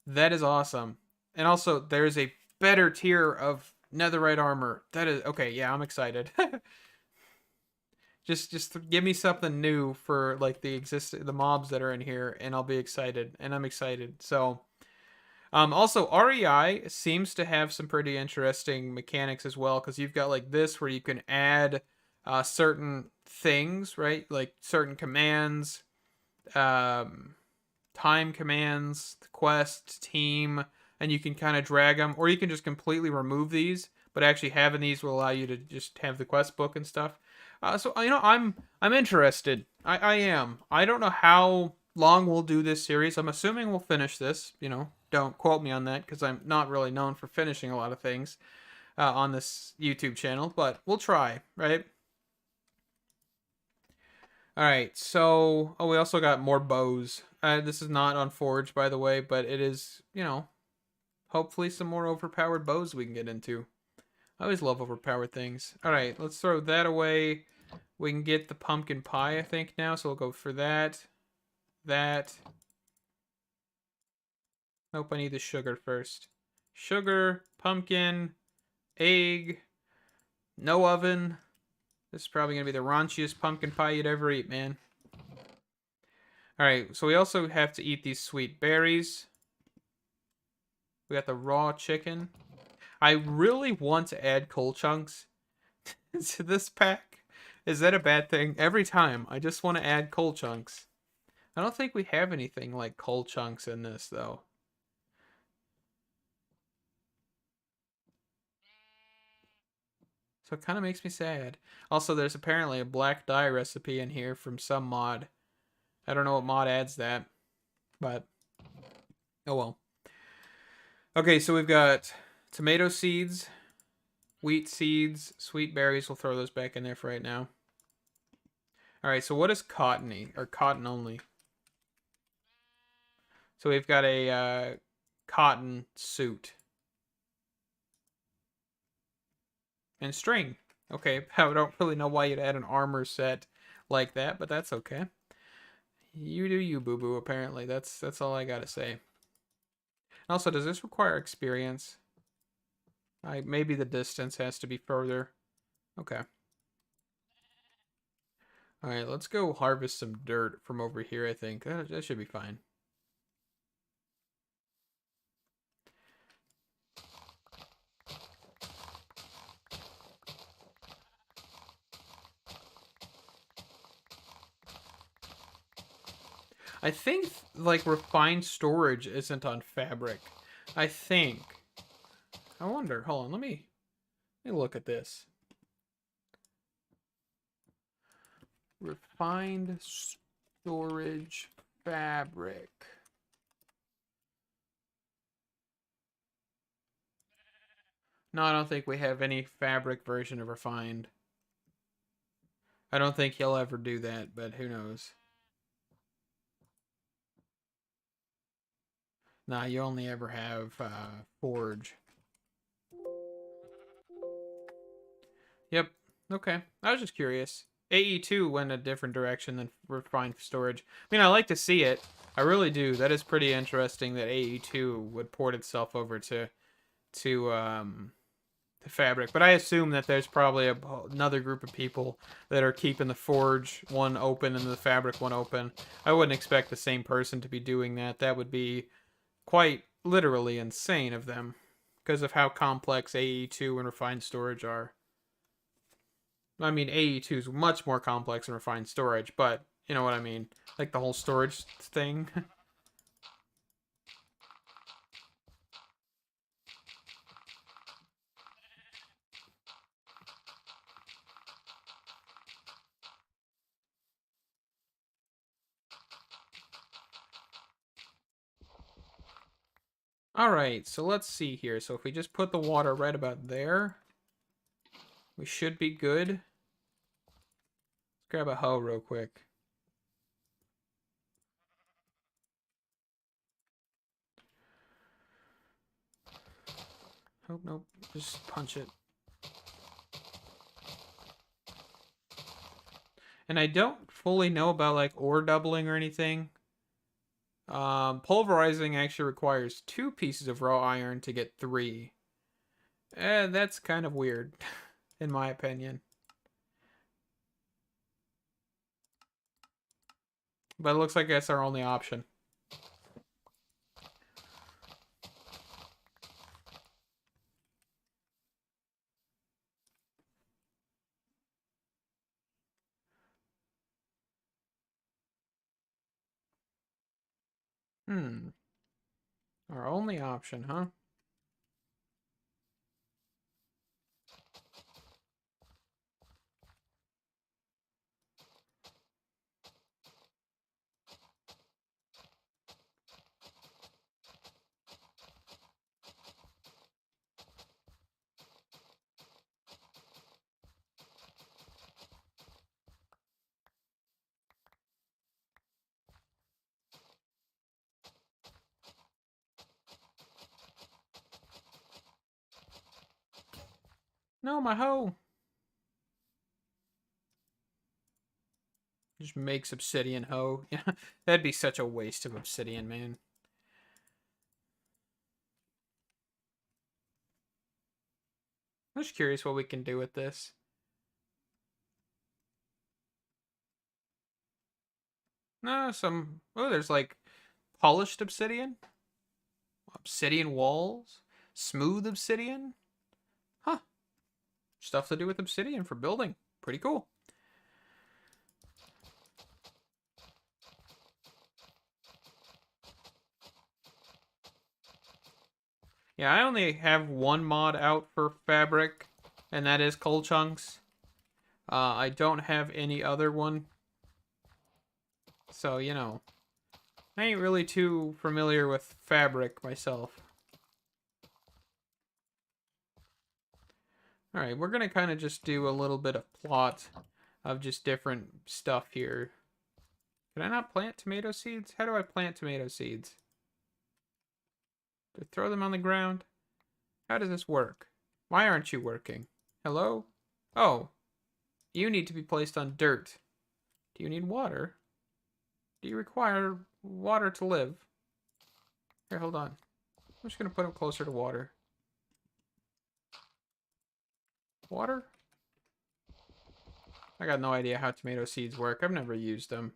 That is awesome. And also, there's a better tier of netherite armor. That is... Okay, yeah, I'm excited. Just give me something new for, like, the mobs that are in here, and I'll be excited. And I'm excited. So, also, REI seems to have some pretty interesting mechanics as well, because you've got, like, this where you can add certain things, right? Like certain commands, time commands, quest, team, and you can kind of drag them, or you can just completely remove these, but actually having these will allow you to just have the quest book and stuff. So I'm interested. I am. I don't know how long we'll do this series. I'm assuming we'll finish this. Don't quote me on that because I'm not really known for finishing a lot of things. on this YouTube channel, but we'll try, right? All right, so we also got more bows. This is not on Forge, by the way, but it is, hopefully some more overpowered bows we can get into. I always love overpowered things. All right, let's throw that away. We can get the pumpkin pie, I think, now, so we'll go for that. That. Nope, I need the sugar first. Sugar, pumpkin, egg, no oven. This is probably going to be the raunchiest pumpkin pie you'd ever eat, man. Alright, so we also have to eat these sweet berries. We got the raw chicken. I really want to add coal chunks to this pack. Is that a bad thing? Every time, I just want to add coal chunks. I don't think we have anything like coal chunks in this, though. So it kind of makes me sad. Also, there's apparently a black dye recipe in here from some mod. I don't know what mod adds that, but oh well. Okay, so we've got tomato seeds, wheat seeds, sweet berries. We'll throw those back in there for right now. All right, so what is cottony or cotton only? So we've got a cotton suit and string. Okay, I don't really know why you'd add an armor set like that, but that's okay. You do you, boo boo. Apparently, that's all I gotta say. Also, does this require experience? Maybe the distance has to be further. Okay. All right, let's go harvest some dirt from over here, I think. That should be fine. I think, like, refined storage isn't on fabric. I think. I wonder. Hold on, let me look at this. Refined storage fabric. No, I don't think we have any fabric version of refined. I don't think he'll ever do that, but who knows. Nah, you only ever have forge. Yep. Okay. I was just curious. AE2 went a different direction than refined storage. I mean, I like to see it. I really do. That is pretty interesting that AE2 would port itself over to the fabric. But I assume that there's probably another group of people that are keeping the forge one open and the fabric one open. I wouldn't expect the same person to be doing that. That would be quite literally insane of them because of how complex AE2 and refined storage are. I mean, AE2 is much more complex than refined storage, but you know what I mean. Like the whole storage thing. All right, so let's see here. So if we just put the water right about there, we should be good. Let's grab a hoe real quick. Oh, nope. Just punch it. And I don't fully know about like ore doubling or anything. Pulverizing actually requires 2 pieces of raw iron to get 3. That's kind of weird, in my opinion. But it looks like that's our only option. Our only option, huh? No, my hoe. Just makes obsidian hoe. Yeah, that'd be such a waste of obsidian, man. I'm just curious what we can do with this. No, some... Oh, there's like polished obsidian? Obsidian walls? Smooth obsidian? Huh. Stuff to do with obsidian for building. Pretty cool. Yeah, I only have one mod out for fabric, and that is coal chunks. I don't have any other one. So, you know, I ain't really too familiar with fabric myself. Alright, we're gonna kind of just do a little bit of plot of just different stuff here. Can I not plant tomato seeds? How do I plant tomato seeds? Do I throw them on the ground? How does this work? Why aren't you working? Hello? Oh, you need to be placed on dirt. Do you need water? Do you require water to live? Here, hold on. I'm just gonna put them closer to water. Water? I got no idea how tomato seeds work. I've never used them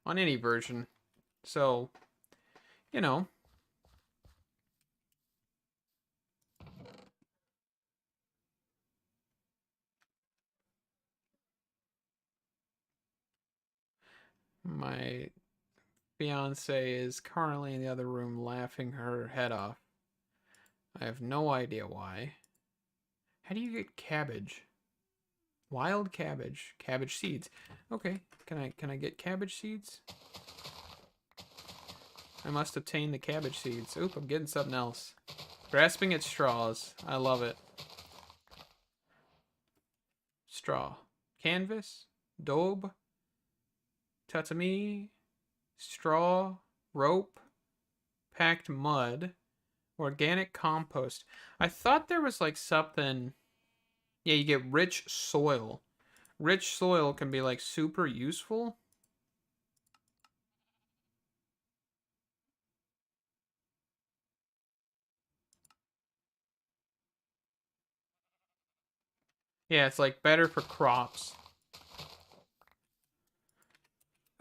on any version. So, you know. My fiance is currently in the other room laughing her head off. I have no idea why. How do you get cabbage? Wild cabbage. Cabbage seeds. Okay. Can I get cabbage seeds? I must obtain the cabbage seeds. Oop, I'm getting something else. Grasping at straws. I love it. Straw. Canvas. Daub. Tatami. Straw. Rope. Packed mud. Organic compost. I thought there was like something... Yeah, you get rich soil. Rich soil can be like super useful. Yeah, it's like better for crops.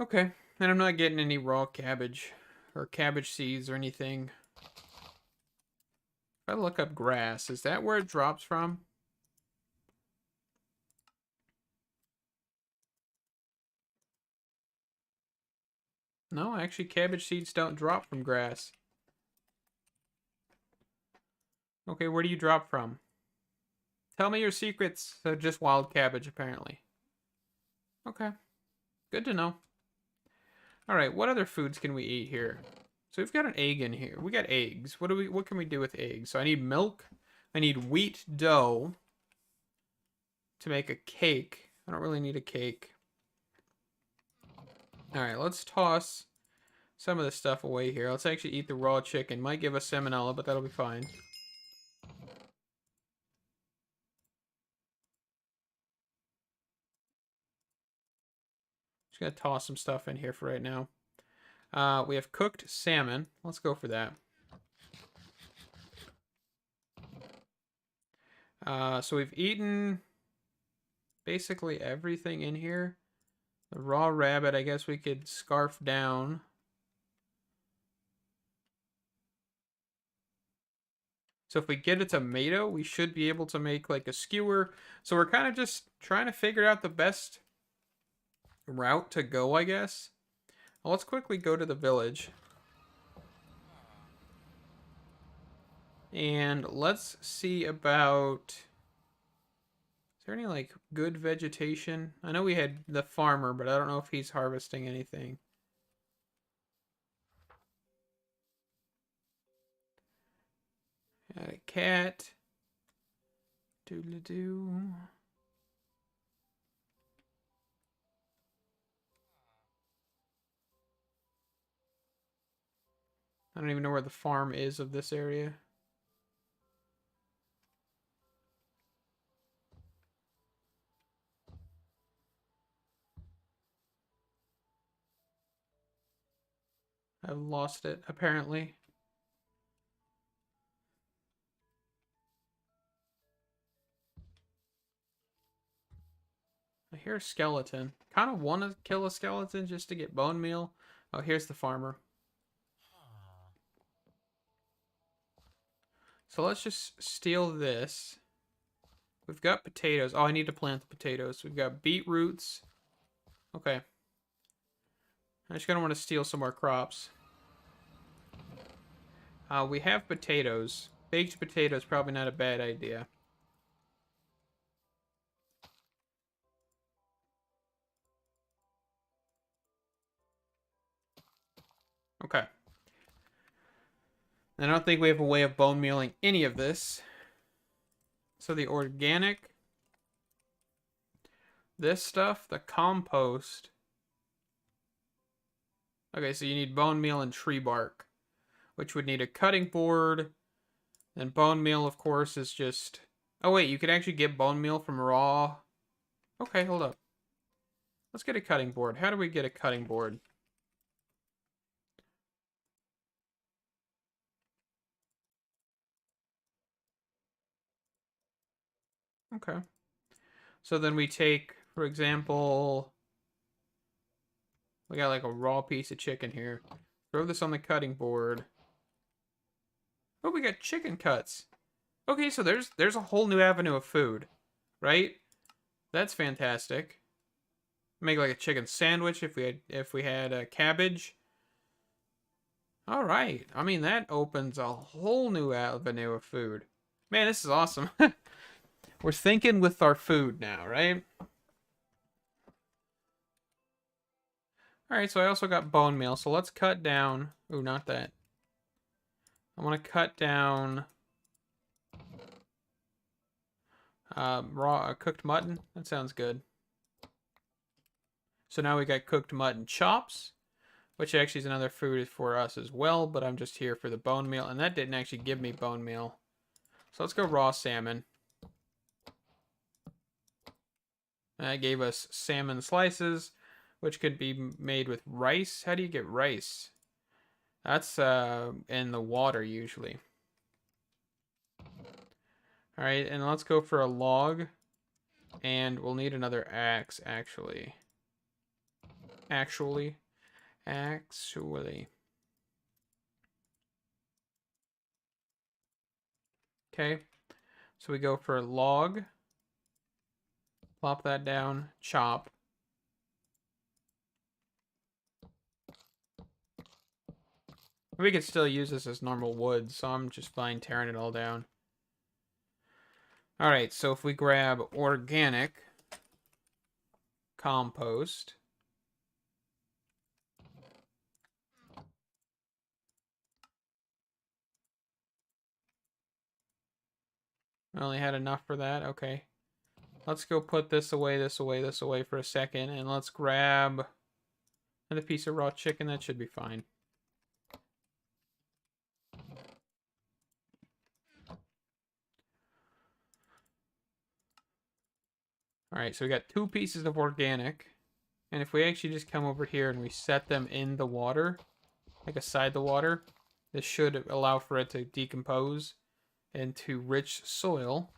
Okay, and I'm not getting any raw cabbage or cabbage seeds or anything. If I look up grass, is that where it drops from? No, actually cabbage seeds don't drop from grass. Okay, where do you drop from? Tell me your secrets. So just wild cabbage, apparently. Okay, good to know. All right, what other foods can we eat here? So we've got an egg in here. We got eggs. What can we do with eggs? So I need milk. I need wheat dough to make a cake. I don't really need a cake. All right, let's toss some of this stuff away here. Let's actually eat the raw chicken. Might give us salmonella, but that'll be fine. Just gonna toss some stuff in here for right now. We have cooked salmon. Let's go for that. So we've eaten basically everything in here. The raw rabbit, I guess we could scarf down. So if we get a tomato, we should be able to make like a skewer. So we're kind of just trying to figure out the best route to go, I guess. Well, let's quickly go to the village. And let's see about... Is there any like good vegetation? I know we had the farmer, but I don't know if he's harvesting anything. Got a cat. Doodle-doo. I don't even know where the farm is of this area. I've lost it, apparently. I hear a skeleton. Kind of want to kill a skeleton just to get bone meal. Oh, here's the farmer. So let's just steal this. We've got potatoes. Oh, I need to plant the potatoes. We've got beetroots. Okay. I just gonna want to steal some more crops. We have potatoes. Baked potatoes, probably not a bad idea. Okay. I don't think we have a way of bone mealing any of this. So the organic, this stuff, the compost. Okay, so you need bone meal and tree bark, which would need a cutting board. And bone meal, of course, is just... Oh, wait, you could actually get bone meal from raw... Okay, hold up. Let's get a cutting board. How do we get a cutting board? Okay. So then we take, for example... We got like a raw piece of chicken here. Throw this on the cutting board. Oh, we got chicken cuts. Okay, so there's a whole new avenue of food, right? That's fantastic. Make like a chicken sandwich if we had a cabbage. All right. I mean, that opens a whole new avenue of food. Man, this is awesome. We're thinking with our food now, right? All right, so I also got bone meal. So let's cut down. Ooh, not that. I want to cut down raw cooked mutton. That sounds good. So now we got cooked mutton chops, which actually is another food for us as well, but I'm just here for the bone meal, and that didn't actually give me bone meal. So let's go raw salmon. That gave us salmon slices, which could be made with rice. How do you get rice? That's in the water usually. All right, and let's go for a log, and we'll need another axe actually. Actually. Okay, so we go for a log. Plop that down, chop. We could still use this as normal wood, so I'm just fine tearing it all down. All right, so if we grab organic compost. I only had enough for that. Okay. Let's go put this away, this away, this away for a second, and let's grab another piece of raw chicken. That should be fine. All right, so we got 2 pieces of organic. And if we actually just come over here and we set them in the water, like aside the water, this should allow for it to decompose into rich soil,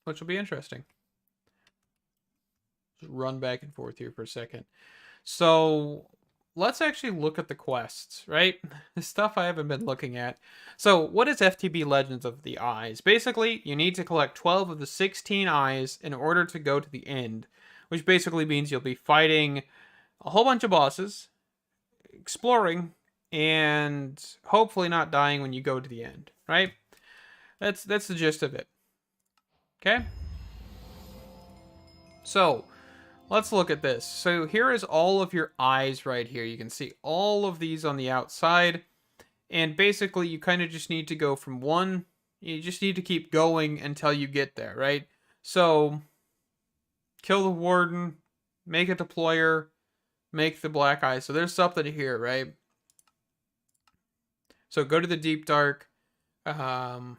which will be interesting. Just run back and forth here for a second. So let's actually look at the quests, right? The stuff I haven't been looking at. So what is FTB Legends of the Eyes? Basically, you need to collect 12 of the 16 eyes in order to go to the end, which basically means you'll be fighting a whole bunch of bosses, exploring, and hopefully not dying when you go to the end, right? That's the gist of it. Okay? So, let's look at this. So here is all of your eyes right here. You can see all of these on the outside. And basically, you kind of just need to go from one. You just need to keep going until you get there, right? So, kill the warden, make a deployer, make the black eye. So there's something here, right? So go to the deep dark and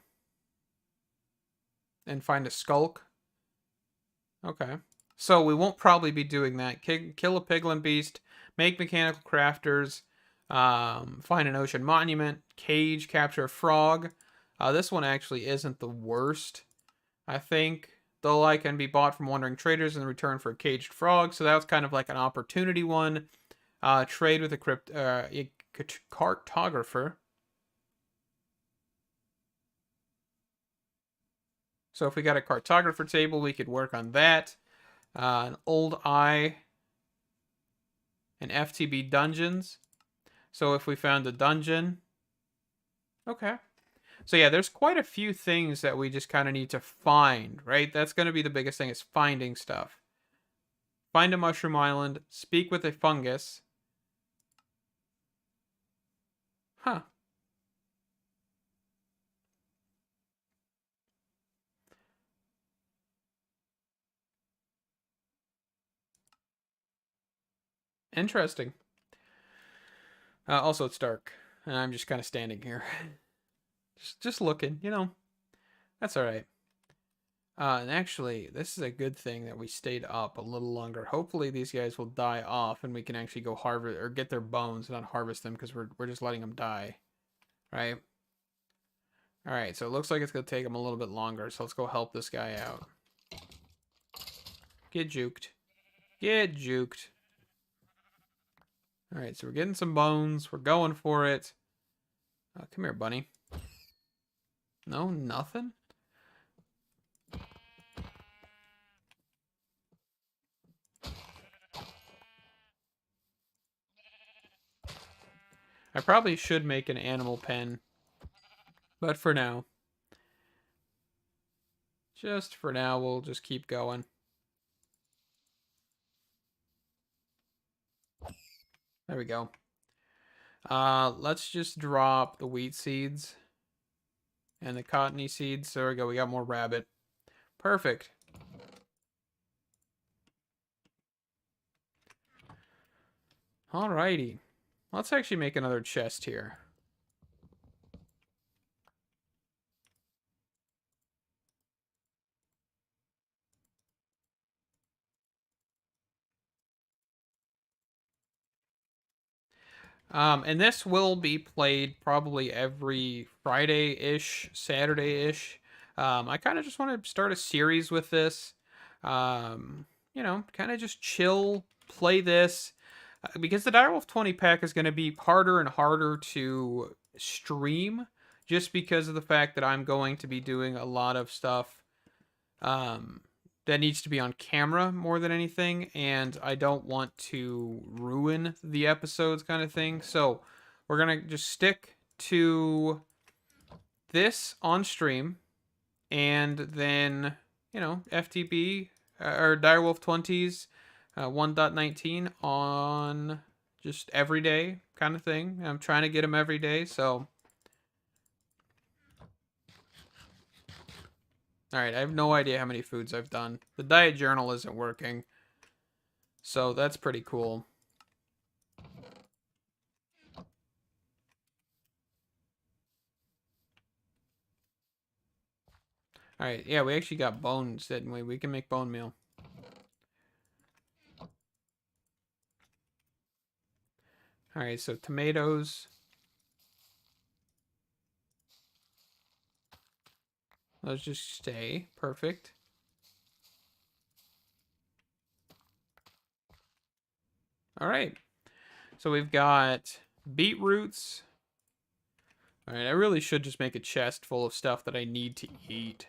find a skulk. Okay. So we won't probably be doing that. Kill a piglin beast, make mechanical crafters, find an ocean monument, cage, capture a frog. This one actually isn't the worst, I think. Though I can be bought from wandering traders in return for a caged frog, so that was kind of like an opportunity one. Trade with a cartographer. So if we got a cartographer table, we could work on that. An old eye, and FTB dungeons. So if we found a dungeon, okay. So yeah, there's quite a few things that we just kind of need to find, right? That's going to be the biggest thing, is finding stuff. Find a mushroom island, speak with a fungus. Huh. Interesting. Also, it's dark, and I'm just kind of standing here. just looking, you know. That's all right. And actually, this is a good thing that we stayed up a little longer. Hopefully, these guys will die off, and we can actually go harvest or get their bones, not harvest them, because we're just letting them die, right? All right. So it looks like it's gonna take them a little bit longer. So let's go help this guy out. Get juked. Get juked. All right. So we're getting some bones. We're going for it. Come here, bunny. No, nothing. I probably should make an animal pen, but for now, just for now, we'll just keep going. There we go. Let's just drop the wheat seeds and the cottony seeds. There we go. We got more rabbit. Perfect. Alrighty. Let's actually make another chest here. And this will be played probably every Friday-ish, Saturday-ish. I kind of just want to start a series with this. You know, kind of just chill, play this. Because the Direwolf 20 pack is going to be harder and harder to stream, just because of the fact that I'm going to be doing a lot of stuff um, that needs to be on camera more than anything, and I don't want to ruin the episodes, kind of thing. So we're gonna just stick to this on stream, and then, you know, FTB or Direwolf 20s 1.19 on just every day kind of thing. I'm trying to get them every day, so. All right, I have no idea how many foods I've done. The diet journal isn't working, so that's pretty cool. All right, yeah, we actually got bones, didn't we? We can make bone meal. All right, so tomatoes. Let's just stay. Perfect. All right. So we've got beetroots. All right, I really should just make a chest full of stuff that I need to eat.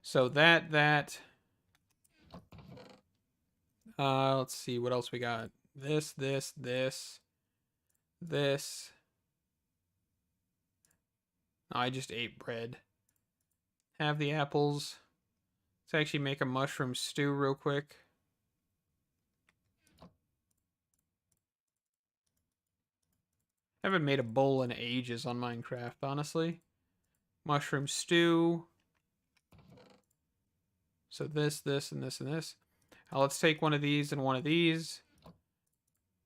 So that. Let's see what else we got. This. Oh, I just ate bread. Have the apples. Let's actually make a mushroom stew real quick. I haven't made a bowl in ages on Minecraft, honestly. Mushroom stew. So this, and this, and this. Let's take one of these and one of these.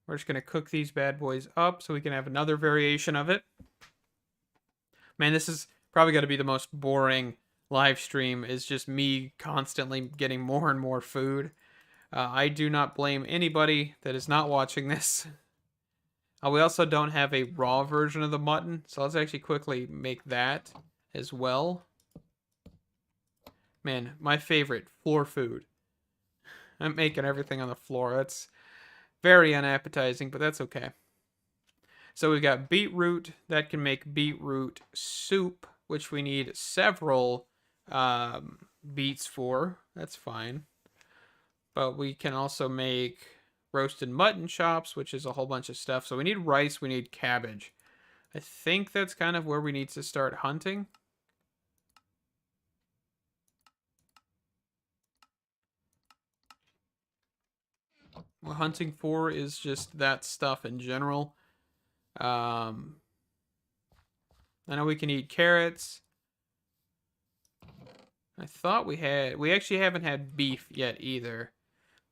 We're just going to cook these bad boys up so we can have another variation of it. Man, this is probably going to be the most boring live stream, is just me constantly getting more and more food. I do not blame anybody that is not watching this. We also don't have a raw version of the mutton, so let's actually quickly make that as well. Man, my favorite, floor food. I'm making everything on the floor. That's very unappetizing, but that's okay. So we've got beetroot. That can make beetroot soup, which we need several beets for. That's fine. But we can also make roasted mutton chops, which is a whole bunch of stuff. So we need rice, we need cabbage. I think that's kind of where we need to start hunting. What hunting for is just that stuff in general. I know we can eat carrots. I thought we actually haven't had beef yet either.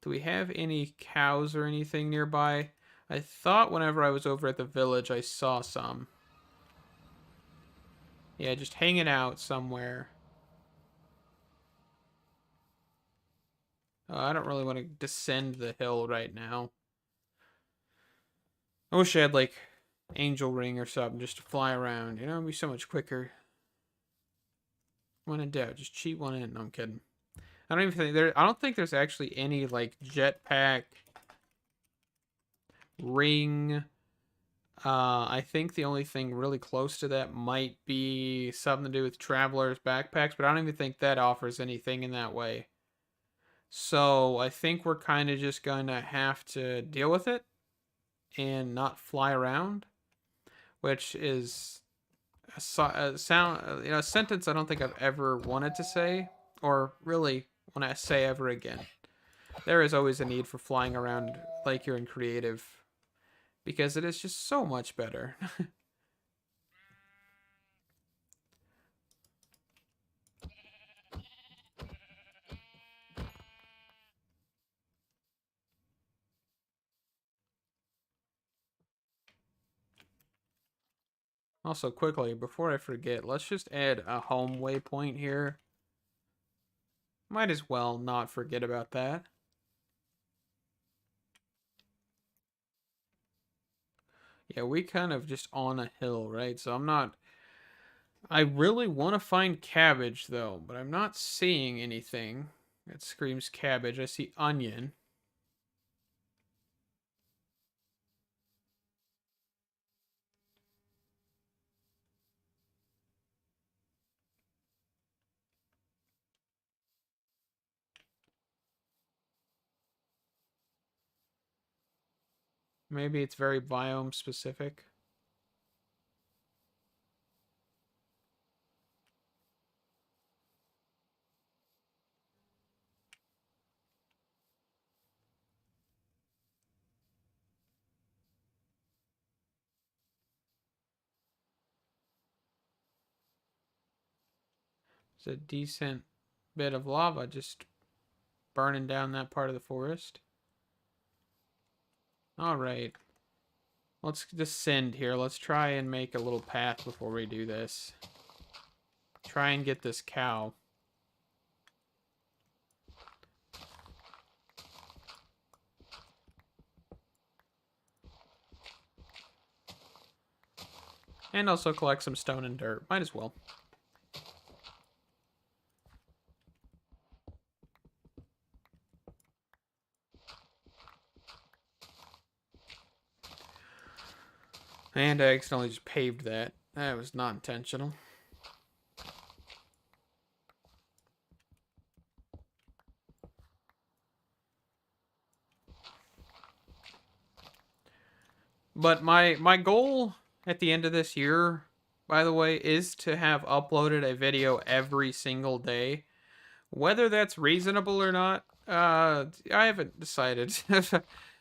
Do we have any cows or anything nearby? I thought whenever I was over at the village I saw some. Yeah, just hanging out somewhere. I don't really want to descend the hill right now. I wish I had, like, angel ring or something just to fly around. You know, it'd be so much quicker. When in doubt, just cheat one in. No, I'm kidding. I don't think there's actually any, like, jetpack ring. I think the only thing really close to that might be something to do with travelers' backpacks, but I don't even think that offers anything in that way. So I think we're kind of just gonna have to deal with it and not fly around, which is a sound, a sentence I don't think I've ever wanted to say, or really want to say ever again. There is always a need for flying around like you're in creative, because it is just so much better. Also, quickly, before I forget, let's just add a home waypoint here. Might as well not forget about that. Yeah, we kind of just on a hill, right? So I'm not... I really want to find cabbage, though, but I'm not seeing anything that screams cabbage. I see onion. Maybe it's very biome specific. It's a decent bit of lava just burning down that part of the forest. Alright. Let's descend here. Let's try and make a little path before we do this. Try and get this cow. And also collect some stone and dirt. Might as well. And I accidentally just paved that. That was not intentional. But my goal at the end of this year, by the way, is to have uploaded a video every single day. Whether that's reasonable or not, I haven't decided.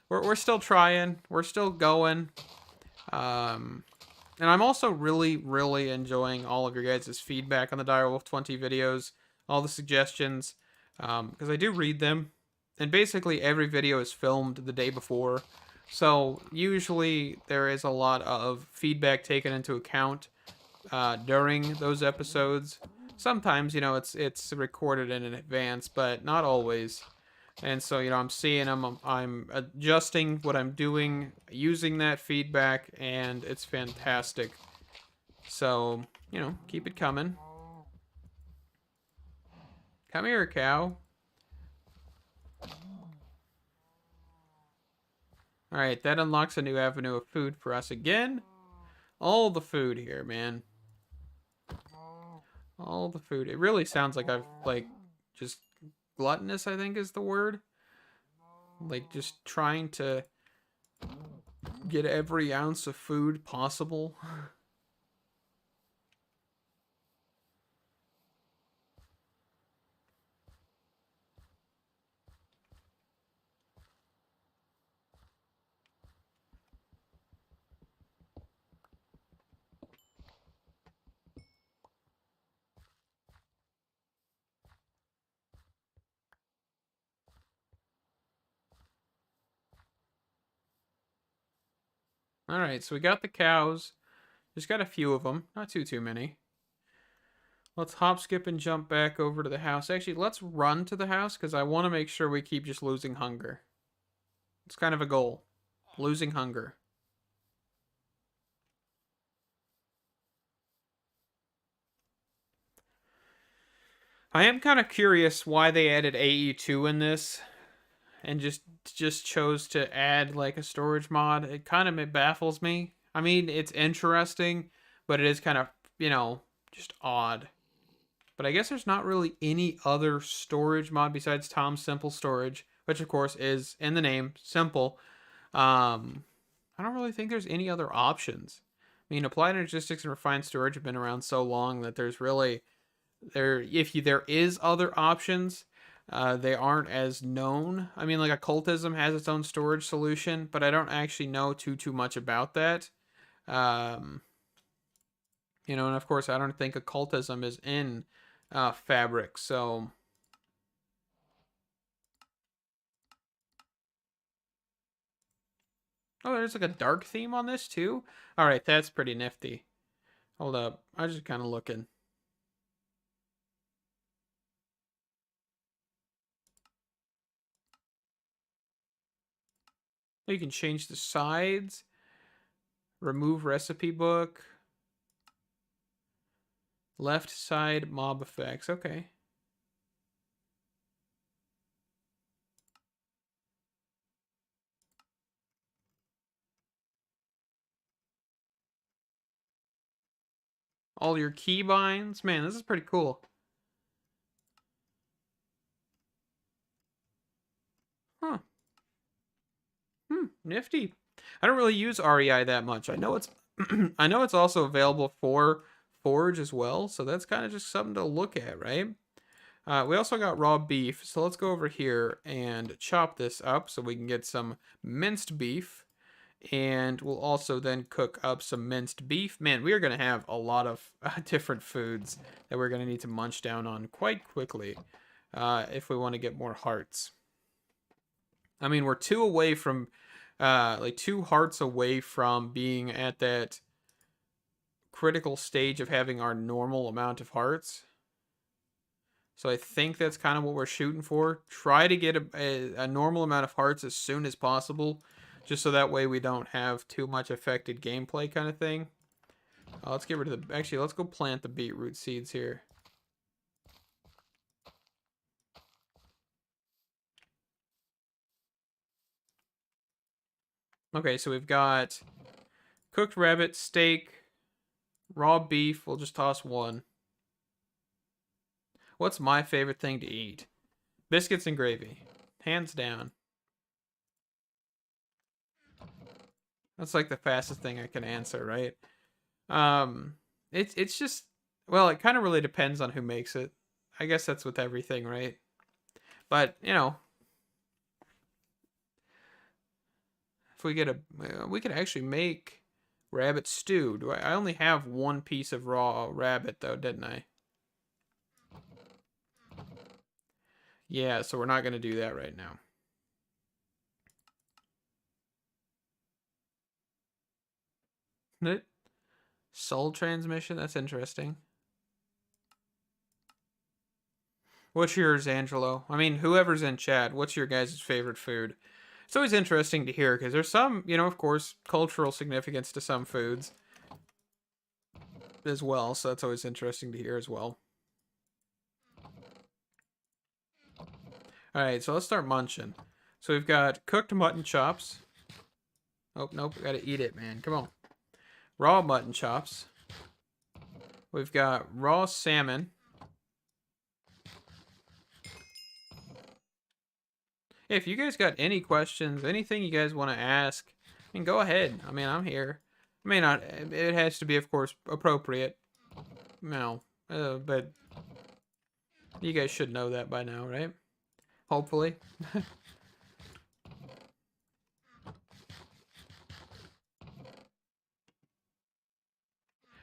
we're still trying. We're still going. And I'm also really, really enjoying all of your guys' feedback on the Direwolf 20 videos, all the suggestions, because I do read them. And basically every video is filmed the day before. So usually there is a lot of feedback taken into account during those episodes. Sometimes, it's recorded in advance, but not always. And so, I'm seeing them, I'm adjusting what I'm doing, using that feedback, and it's fantastic. So, keep it coming. Come here, cow. Alright, that unlocks a new avenue of food for us again. All the food here, man. All the food. It really sounds like I've, just gluttonous, I think is the word. Like, just trying to get every ounce of food possible. Alright, so we got the cows. Just got a few of them. Not too many. Let's hop, skip, and jump back over to the house. Actually, let's run to the house because I want to make sure we keep just losing hunger. It's kind of a goal. Losing hunger. I am kind of curious why they added AE2 in this and just chose to add like a storage mod. It kind of baffles me. I mean, it's interesting, but it is kind of, just odd. But I guess there's not really any other storage mod besides Tom's Simple Storage, which of course is in the name, simple. I don't really think there's any other options. I mean, applied logistics and refined storage have been around so long that there's really there is other options, they aren't as known. I mean, like occultism has its own storage solution, but I don't actually know too much about that. Um, and of course, I don't think occultism is in Fabric, so. Oh, there's like a dark theme on this too. All right, that's pretty nifty. Hold up, I was just kind of looking. You can change the sides, remove recipe book, left side mob effects. Okay. All your keybinds. Man, this is pretty cool. Huh. Nifty. I don't really use REI that much. I know it's I know it's also available for Forge as well, so that's kind of just something to look at, right? We also got raw beef, so let's go over here and chop this up so we can get some minced beef. And we'll also then cook up some minced beef. Man, we are going to have a lot of different foods that we're going to need to munch down on quite quickly if we want to get more hearts. I mean, we're like 2 hearts away from being at that critical stage of having our normal amount of hearts. So I think that's kind of what we're shooting for. Try to get a normal amount of hearts as soon as possible, just so that way we don't have too much affected gameplay kind of thing. Let's get rid of the... Actually, let's go plant the beetroot seeds here. Okay, so we've got cooked rabbit, steak, raw beef. We'll just toss one. What's my favorite thing to eat? Biscuits and gravy. Hands down. That's like the fastest thing I can answer, right? It's just, well, it kind of really depends on who makes it. I guess that's with everything, right? But if we could actually make rabbit stew. I only have one piece of raw rabbit though, didn't I? Yeah, so we're not gonna do that right now. Soul transmission? That's interesting. What's yours, Angelo? I mean, whoever's in chat, what's your guys' favorite food? It's always interesting to hear because there's some, of course, cultural significance to some foods as well. So that's always interesting to hear as well. All right, so let's start munching. So we've got cooked mutton chops. Oh, nope, we gotta eat it, man. Come on. Raw mutton chops. We've got raw salmon. If you guys got any questions, anything you guys want to ask, I mean, go ahead. I mean, I'm here. I mean, not. It has to be, of course, appropriate. No, but you guys should know that by now, right? Hopefully.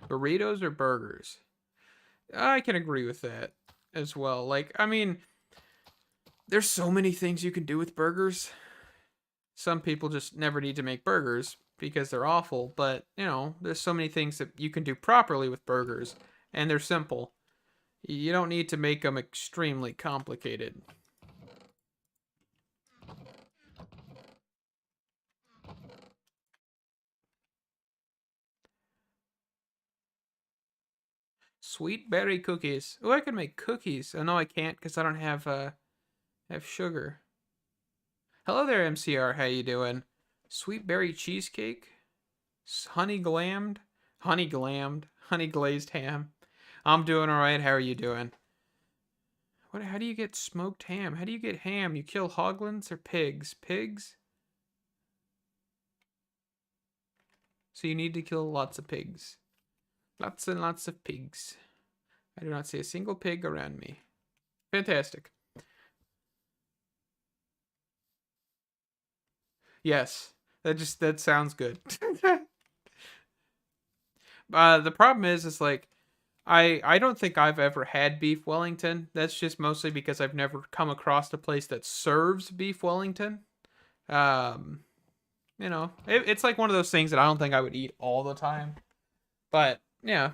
Burritos or burgers? I can agree with that as well. Like, I mean, there's so many things you can do with burgers. Some people just never need to make burgers because they're awful, but, there's so many things that you can do properly with burgers, and they're simple. You don't need to make them extremely complicated. Sweet berry cookies. Oh, I can make cookies. Oh, no, I can't because I don't have sugar. Hello there, MCR. How you doing? Sweet berry cheesecake? Honey glazed ham. I'm doing all right. How are you doing? How do you get smoked ham? How do you get ham? You kill hoglins or pigs? Pigs? So you need to kill lots of pigs. Lots and lots of pigs. I do not see a single pig around me. Fantastic. Yes. That sounds good. The problem is like, I don't think I've ever had beef Wellington. That's just mostly because I've never come across a place that serves beef Wellington. It's like one of those things that I don't think I would eat all the time. But, yeah,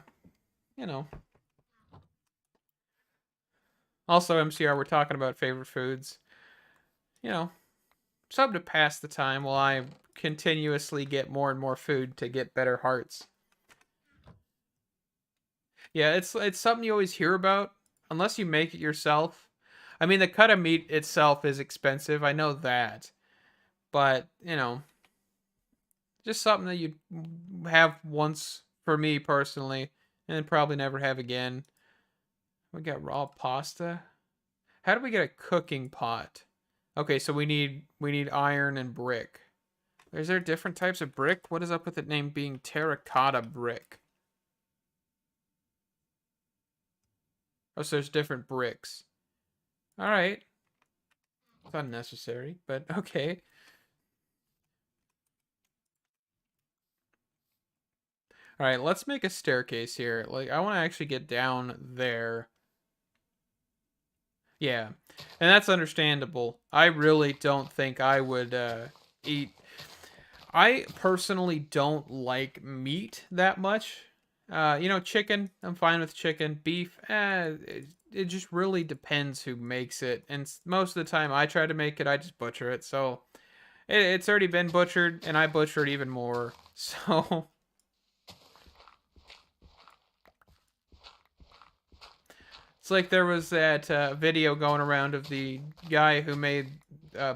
you know. Also, MCR, we're talking about favorite foods. Something to pass the time while I continuously get more and more food to get better hearts. Yeah, it's something you always hear about, unless you make it yourself. I mean, the cut of meat itself is expensive. I know that. But, just something that you have once for me personally, and probably never have again. We got raw pasta. How do we get a cooking pot? Okay, so we need iron and brick. Is there different types of brick? What is up with it name being terracotta brick? Oh, so there's different bricks. All right. It's unnecessary, but okay. All right, let's make a staircase here. Like, I want to actually get down there. Yeah, and that's understandable. I really don't think I would eat. I personally don't like meat that much. Chicken, I'm fine with chicken. Beef, it just really depends who makes it. And most of the time I try to make it, I just butcher it. So it's already been butchered, and I butcher it even more. So it's like there was that video going around of the guy who made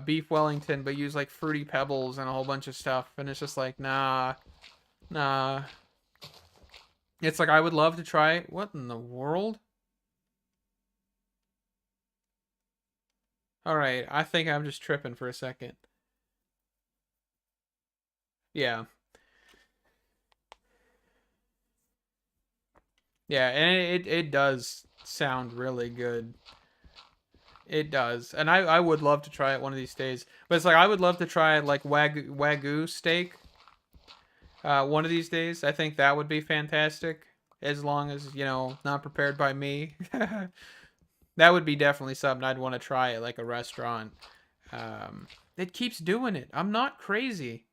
beef Wellington, but used like fruity pebbles and a whole bunch of stuff, and it's just like, nah. It's like I would love to try it. What in the world? All right, I think I'm just tripping for a second. Yeah. Yeah, and it does sound really good. It does. And I would love to try it one of these days. But it's like I would love to try like wagyu steak one of these days. I think that would be fantastic as long as, not prepared by me. That would be definitely something I'd want to try at like a restaurant. It keeps doing it. I'm not crazy.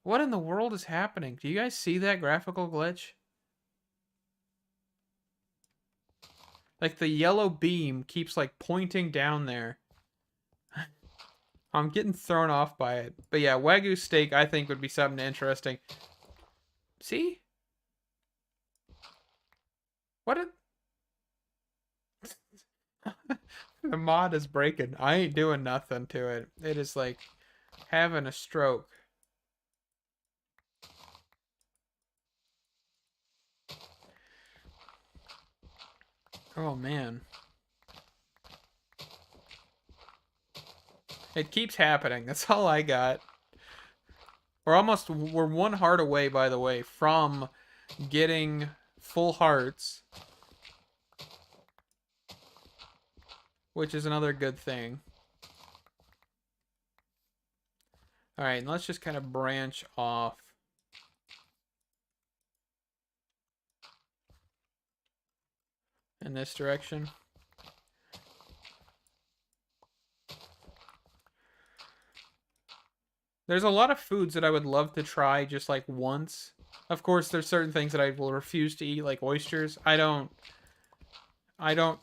What in the world is happening? Do you guys see that graphical glitch? Like the yellow beam keeps like pointing down there. I'm getting thrown off by it. But yeah, Wagyu steak I think would be something interesting. See? What a... The mod is breaking. I ain't doing nothing to it. It is like having a stroke. Oh man. It keeps happening. That's all I got. We're one heart away, by the way, from getting full hearts, which is another good thing. All right, and let's just kind of branch off in this direction. There's a lot of foods that I would love to try just like once. Of course, there's certain things that I will refuse to eat, like oysters. I don't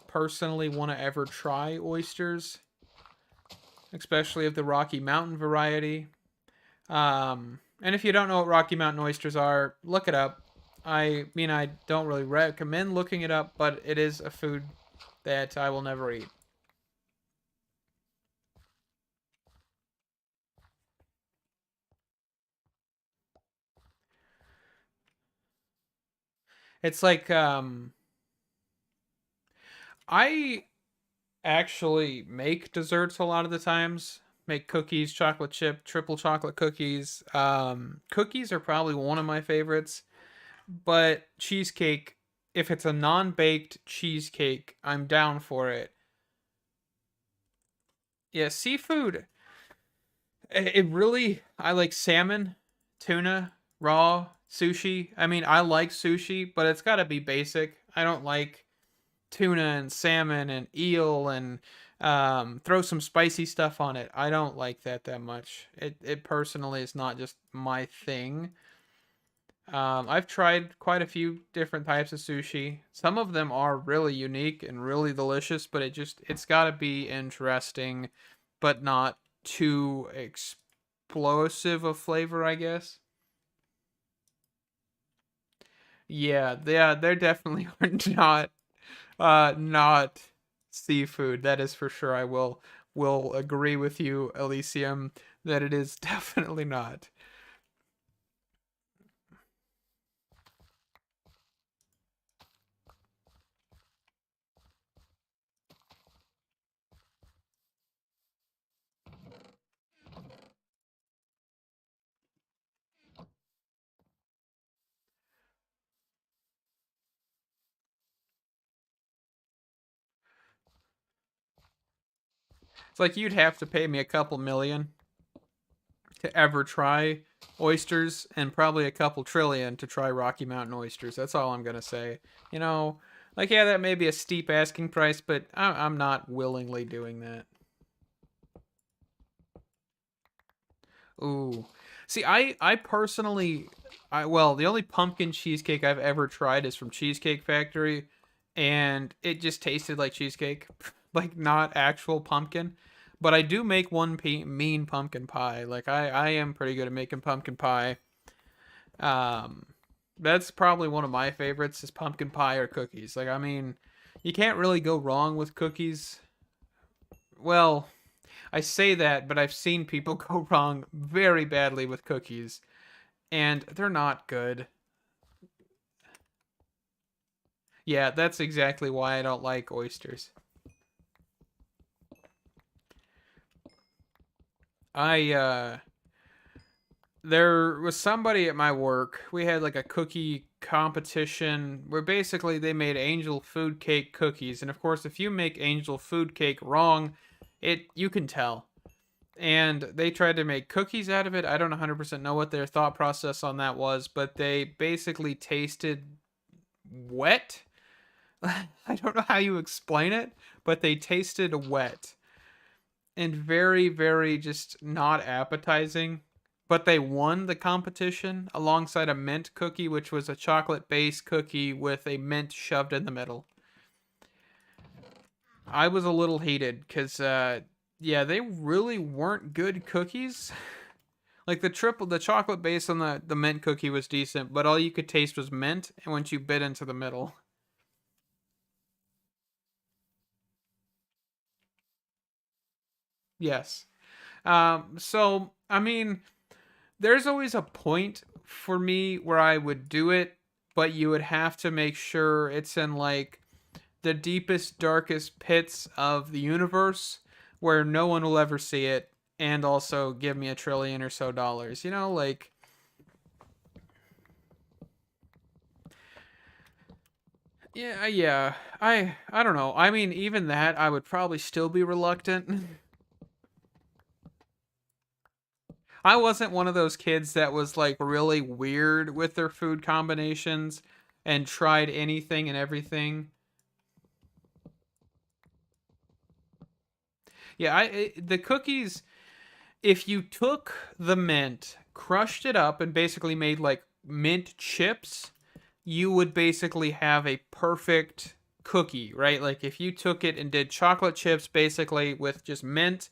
personally want to ever try oysters, especially of the Rocky Mountain variety. And if you don't know what Rocky Mountain oysters are, look it up. I mean, I don't really recommend looking it up, but it is a food that I will never eat. It's like I actually make desserts a lot of the times. Make cookies, chocolate chip, triple chocolate cookies. Cookies are probably one of my favorites, but cheesecake, if it's a non-baked cheesecake, I'm down for it. Yeah, seafood. It really, I like salmon, tuna, raw, sushi. I mean, I like sushi, but it's got to be basic. I don't like tuna and salmon and eel and throw some spicy stuff on it. I don't like that much. It personally is not just my thing. I've tried quite a few different types of sushi. Some of them are really unique and really delicious, but it's got to be interesting, but not too explosive of flavor, I guess. Yeah, they're definitely not seafood. That is for sure. I will agree with you, Elysium, that it is definitely not. It's like you'd have to pay me a couple million to ever try oysters, and probably a couple trillion to try Rocky Mountain oysters. That's all I'm gonna say. You know, like yeah, that may be a steep asking price, but I'm not willingly doing that. Ooh, see, I personally, the only pumpkin cheesecake I've ever tried is from Cheesecake Factory, and it just tasted like cheesecake, like not actual pumpkin. But I do make one mean pumpkin pie. Like I am pretty good at making pumpkin pie. Um, that's probably one of my favorites is pumpkin pie or cookies. Like I mean, you can't really go wrong with cookies. Well, I say that, but I've seen people go wrong very badly with cookies, and they're not good. Yeah, that's exactly why I don't like oysters. I there was somebody at my work. We had like a cookie competition where basically they made angel food cake cookies, and of course, if you make angel food cake wrong, it you can tell. And they tried to make cookies out of it. I don't 100% know what their thought process on that was, but they basically tasted wet. I don't know how you explain it, but they tasted wet and very, very just not appetizing. but they won the competition alongside a mint cookie, which was a chocolate based cookie with a mint shoved in the middle. I was a little heated because, yeah, they really weren't good cookies. Like the chocolate base on the mint cookie was decent, but all you could taste was mint, and once you bit into the middle, yes. So I mean, there's always a point for me where I would do it, but you would have to make sure it's in like the deepest, darkest pits of the universe where no one will ever see it, and also give me $1 trillion or so dollars. You know, like, yeah, yeah. I don't know. I mean, even that, I would probably still be reluctant. I wasn't one of those kids that was like really weird with their food combinations and tried anything and everything. Yeah, the cookies, if you took the mint, crushed it up and basically made like mint chips, you would basically have a perfect cookie, right? Like if you took it and did chocolate chips basically with just mint,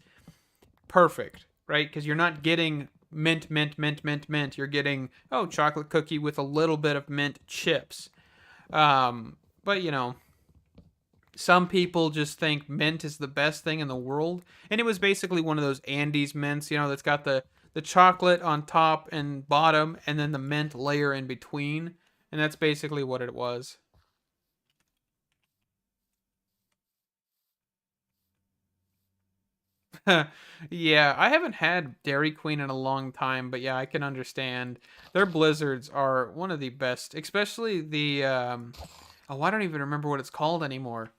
perfect, right? Because you're not getting mint, mint, mint, mint, mint. You're getting, oh, chocolate cookie with a little bit of mint chips. But you know, some people just think mint is the best thing in the world, and it was basically one of those Andes mints, you know, that's got the chocolate on top and bottom, and then the mint layer in between, and that's basically what it was. Yeah, I haven't had Dairy Queen in a long time, but yeah, I can understand. Their blizzards are one of the best, especially the oh, I don't even remember what it's called anymore.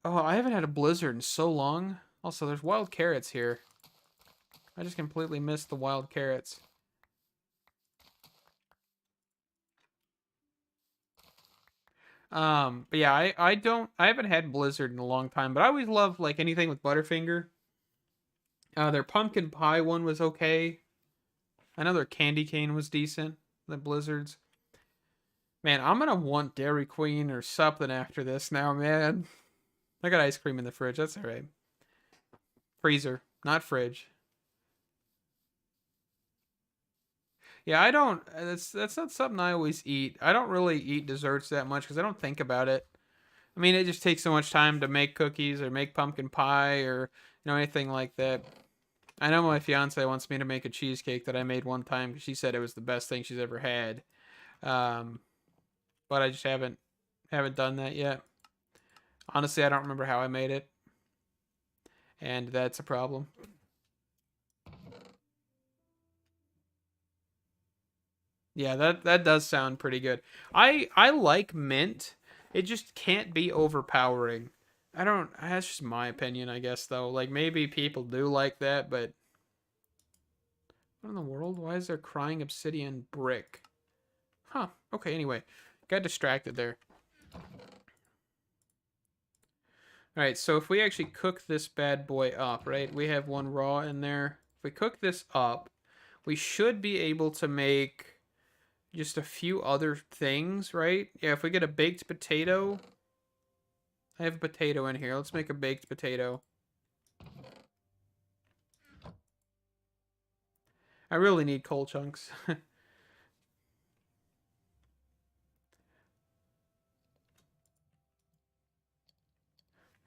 Oh, I haven't had a blizzard in so long. Also, there's wild carrots here. I just completely missed the wild carrots. But yeah, I haven't had Blizzard in a long time, but I always love like anything with Butterfinger. Their pumpkin pie one was okay. I know their candy cane was decent. The Blizzards. Man, I'm gonna want Dairy Queen or something after this now, man. I got ice cream in the fridge. That's all right. Freezer, not fridge. Yeah, I don't. That's not something I always eat. I don't really eat desserts that much because I don't think about it. I mean, it just takes so much time to make cookies or make pumpkin pie or anything like that. I know my fiance wants me to make a cheesecake that I made one time because she said it was the best thing she's ever had. Um, but I just haven't done that yet. Honestly, I don't remember how I made it, and that's a problem. Yeah, that does sound pretty good. I like mint. It just can't be overpowering. I don't. That's just my opinion, I guess. Though, like maybe people do like that, but what in the world? Why is there crying obsidian brick? Huh. Okay. Anyway, got distracted there. All right. So if we actually cook this bad boy up, right? We have one raw in there. If we cook this up, we should be able to make just a few other things, right? Yeah. If we get a baked potato, I have a potato in here. Let's make a baked potato. I really need coal chunks.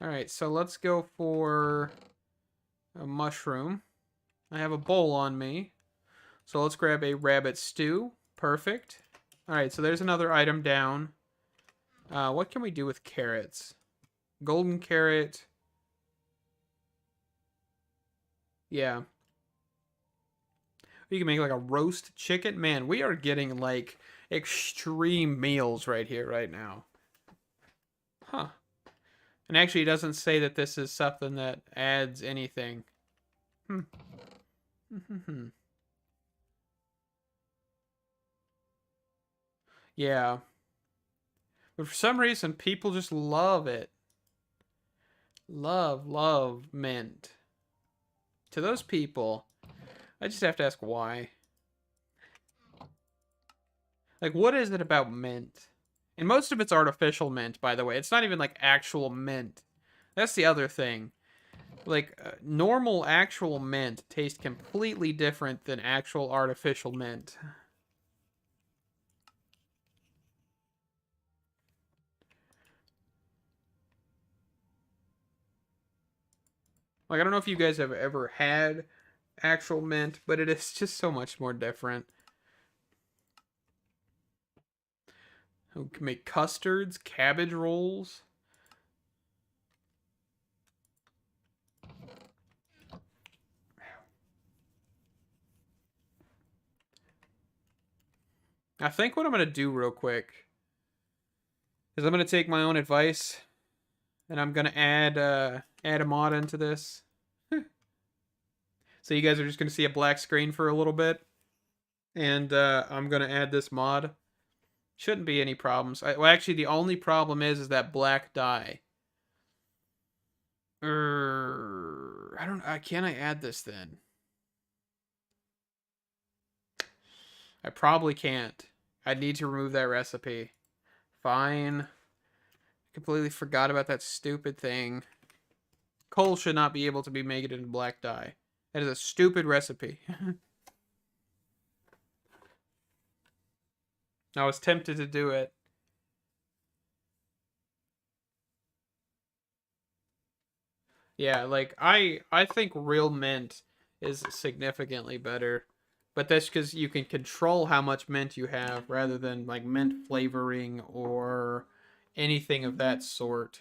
All right, so let's go for a mushroom. I have a bowl on me. So let's grab a rabbit stew. Perfect. All right, so there's another item down. What can we do with carrots? Golden carrot. Yeah. We can make like a roast chicken. Man, we are getting like extreme meals right here, right now. Huh. And actually, it doesn't say that this is something that adds anything. Hmm. Yeah. But for some reason, people just love it. Love mint. To those people, I just have to ask why. Like, what is it about mint? And most of it's artificial mint, by the way. It's not even like actual mint. That's the other thing. Like, normal actual mint tastes completely different than actual artificial mint. Like, I don't know if you guys have ever had actual mint, but it is just so much more different. We can make custards, cabbage rolls. I think what I'm going to do real quick is I'm going to take my own advice and I'm going to add a mod into this. So you guys are just going to see a black screen for a little bit. And I'm going to add this mod. Shouldn't be any problems. Well, actually, the only problem is that black dye. I don't. Can I add this then? I probably can't. I'd need to remove that recipe. Fine. Completely forgot about that stupid thing. Coal should not be able to be made into black dye. That is a stupid recipe. I was tempted to do it. Yeah, like I think real mint is significantly better. But that's because you can control how much mint you have rather than like mint flavoring or anything of that sort.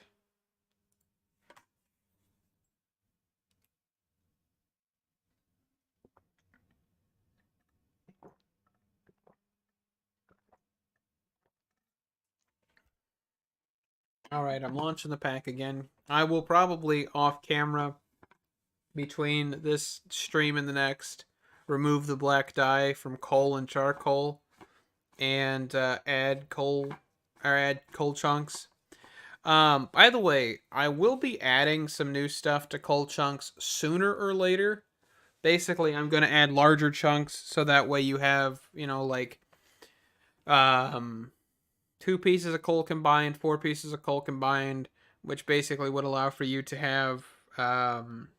All right, I'm launching the pack again. I will probably off camera between this stream and the next remove the black dye from coal and charcoal and add coal chunks. By the way, I will be adding some new stuff to coal chunks sooner or later. Basically, I'm going to add larger chunks so that way you have, like um 2 pieces of coal combined, 4 pieces of coal combined, which basically would allow for you to have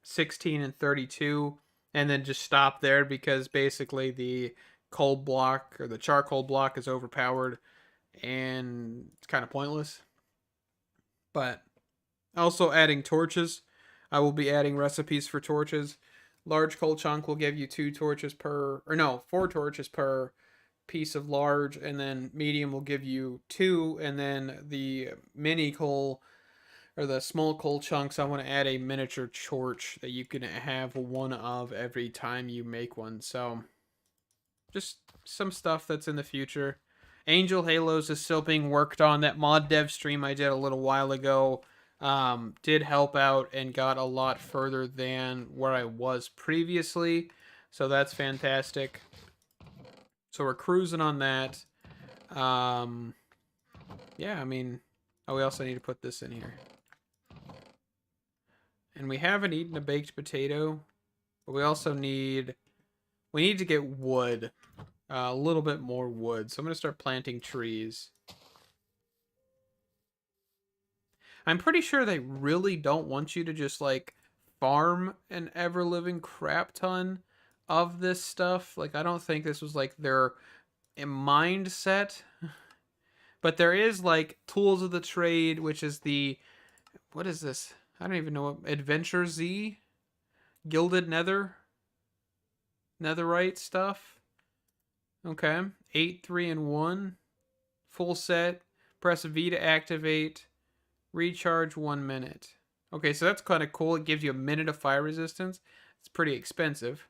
16 and 32 and then just stop there because basically the coal block or the charcoal block is overpowered and it's kind of pointless. But also adding torches. I will be adding recipes for torches. Large coal chunk will give you 2 torches per, or no, 4 torches per piece of large, and then medium will give you 2, and then the mini coal or the small coal chunks, I want to add a miniature torch that you can have one of every time you make one. So just some stuff that's in the future. Angel Halos is still being worked on. That mod dev stream I did a little while ago did help out and got a lot further than where I was previously. So that's fantastic. So we're cruising on that. Yeah, I mean, oh, we also need to put this in here. And we haven't eaten a baked potato, but we also need to get wood. A little bit more wood. So I'm going to start planting trees. I'm pretty sure they really don't want you to just like farm an ever living crap ton of this stuff. Like, I don't think this was like their mindset. But there is like tools of the trade, which is the, what is this? I don't even know what, Adventure Z? Gilded netherite stuff. Okay. 8, 3, and 1. Full set. Press V to activate. Recharge 1 minute. Okay, so that's kind of cool. It gives you a minute of fire resistance. It's pretty expensive.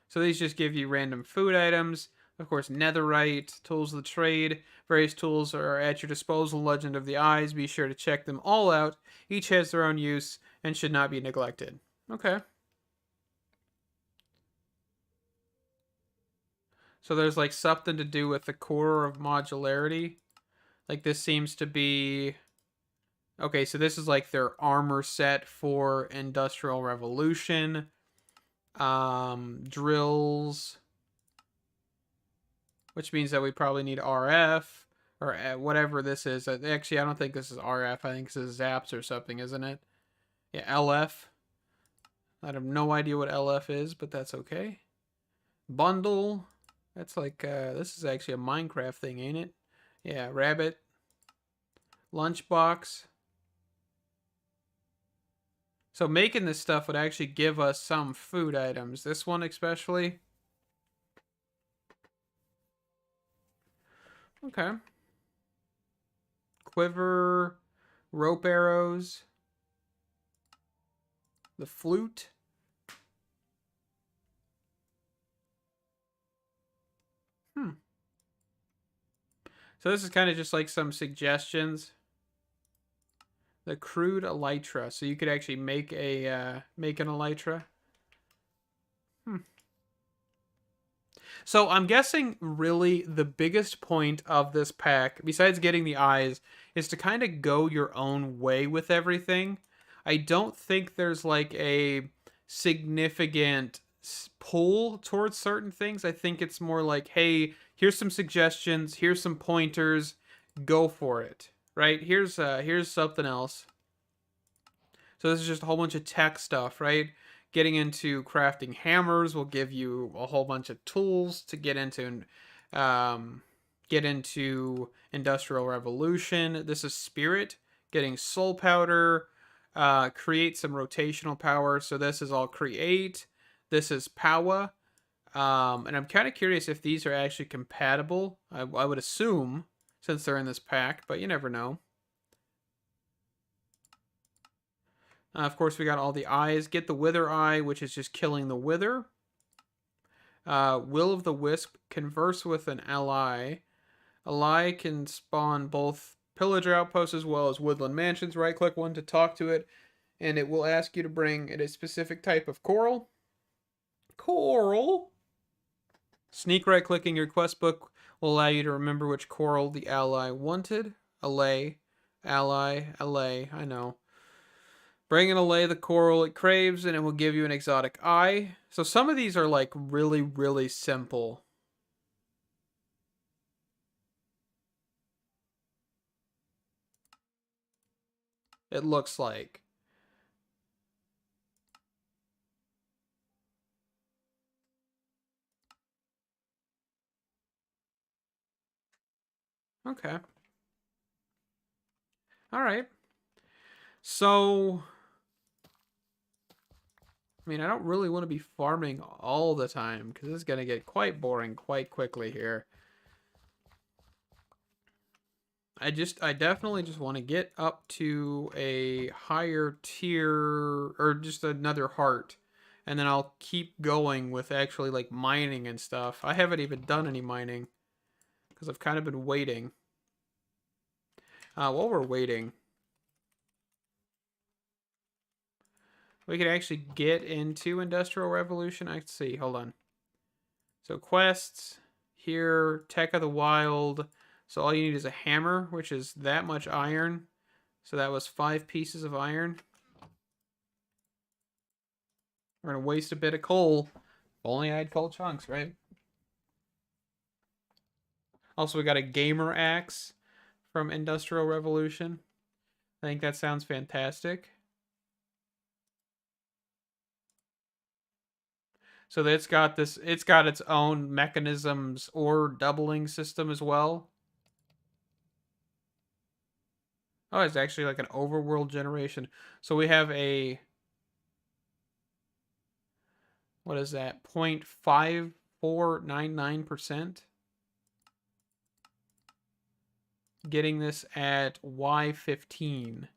So these just give you random food items. Of course, netherite, tools of the trade. Various tools are at your disposal. Legend of the Eyes. Be sure to check them all out. Each has their own use and should not be neglected. Okay. So there's like something to do with the core of modularity. Like this seems to be... Okay, so this is like their armor set for Industrial Revolution. Drills, which means that we probably need RF or whatever this is. Actually, I don't think this is RF. I think this is zaps or something, isn't it? Yeah, LF. I have no idea what LF is, but that's okay. Bundle. That's like, this is actually a Minecraft thing, ain't it? Yeah, rabbit. Lunchbox. So making this stuff would actually give us some food items. This one especially. Okay. Quiver. Rope arrows. The flute. So this is kind of just like some suggestions. The crude elytra. So you could actually make a make an elytra. So I'm guessing really the biggest point of this pack, besides getting the eyes, is to kind of go your own way with everything. I don't think there's like a significant pull towards certain things. I think it's more like, hey, here's some suggestions, here's some pointers, go for it. Right? Here's something else. So this is just a whole bunch of tech stuff, right? Getting into crafting hammers will give you a whole bunch of tools to um, get into Industrial Revolution. This is Spirit, getting soul powder, create some rotational power. So this is all create. This is power. And I'm kind of curious if these are actually compatible. I would assume since they're in this pack, but you never know. Of course, we got all the eyes. Get the Wither Eye, which is just killing the Wither. Will of the Wisp, converse with an ally. Ally can spawn both pillager outposts as well as woodland mansions. Right click one to talk to it, and it will ask you to bring it a specific type of coral. Coral? Sneak right clicking your quest book will allow you to remember which coral the ally wanted. Allay. Ally. Allay. I know. Bring and allay the coral it craves, and it will give you an exotic eye. So some of these are like really, really simple. It looks like. Okay. All right. So, I mean, I don't really want to be farming all the time because it's going to get quite boring quite quickly here. I definitely just want to get up to a higher tier or just another heart. And then I'll keep going with actually like mining and stuff. I haven't even done any mining because I've kind of been waiting. While we're waiting, we could actually get into Industrial Revolution. I see. Hold on. So quests here, Tech of the Wild. So all you need is a hammer, which is that much iron. So that was 5 pieces of iron. We're gonna waste a bit of coal. If only I had coal chunks, right? Also, we got a gamer axe from Industrial Revolution. I think that sounds fantastic. So it's got this. It's got its own mechanisms or doubling system as well. Oh, it's actually like an overworld generation. So we have a, what is that? 0.5499%. Getting this at Y15.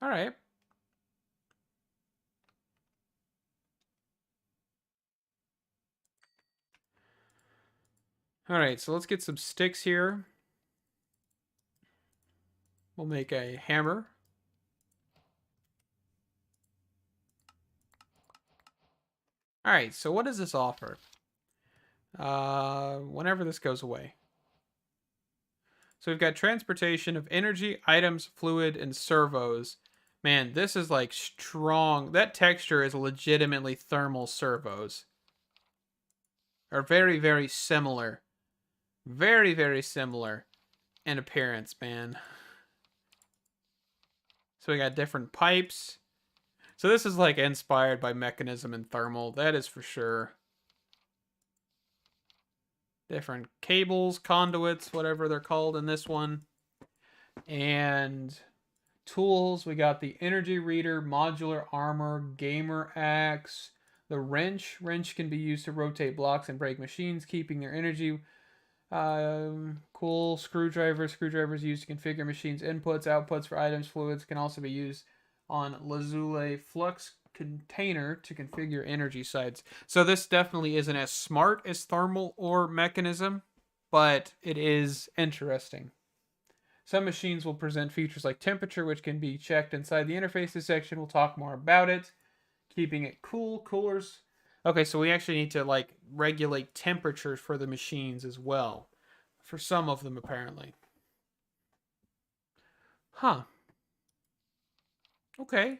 All right. All right, so let's get some sticks here. We'll make a hammer. All right, so what does this offer? Whenever this goes away. So we've got transportation of energy, items, fluid, and servos. Man, this is like strong. That texture is legitimately thermal servos. Are very, very similar. Very, very similar in appearance, man. So we got different pipes. So this is like inspired by mechanism and thermal. That is for sure. Different cables, conduits, whatever they're called in this one. And tools, we got the energy reader, modular armor, gamer axe, the wrench. Wrench can be used to rotate blocks and break machines, keeping their energy. Cool. Screwdriver. Screwdrivers used to configure machines' inputs, outputs for items. Fluids can also be used on Lazuli flux container to configure energy sites. So this definitely isn't as smart as thermal or mechanism, but it is interesting. Some machines will present features like temperature, which can be checked inside the interfaces section. We'll talk more about it. Keeping it cool, coolers. Okay, so we actually need to like regulate temperatures for the machines as well. For some of them, apparently. Huh. Okay.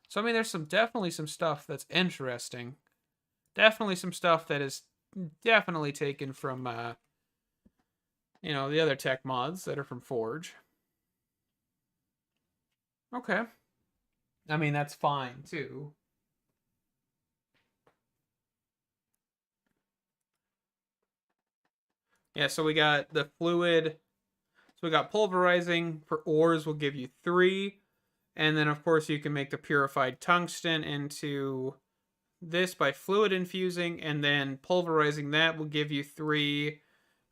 So I mean, there's definitely some stuff that's interesting. Definitely some stuff that is definitely taken from the other tech mods that are from Forge. Okay. I mean, that's fine too. Yeah, so we got the fluid. So we got pulverizing for ores will give you 3. And then, of course, you can make the purified tungsten into this by fluid infusing, and then pulverizing that will give you 3.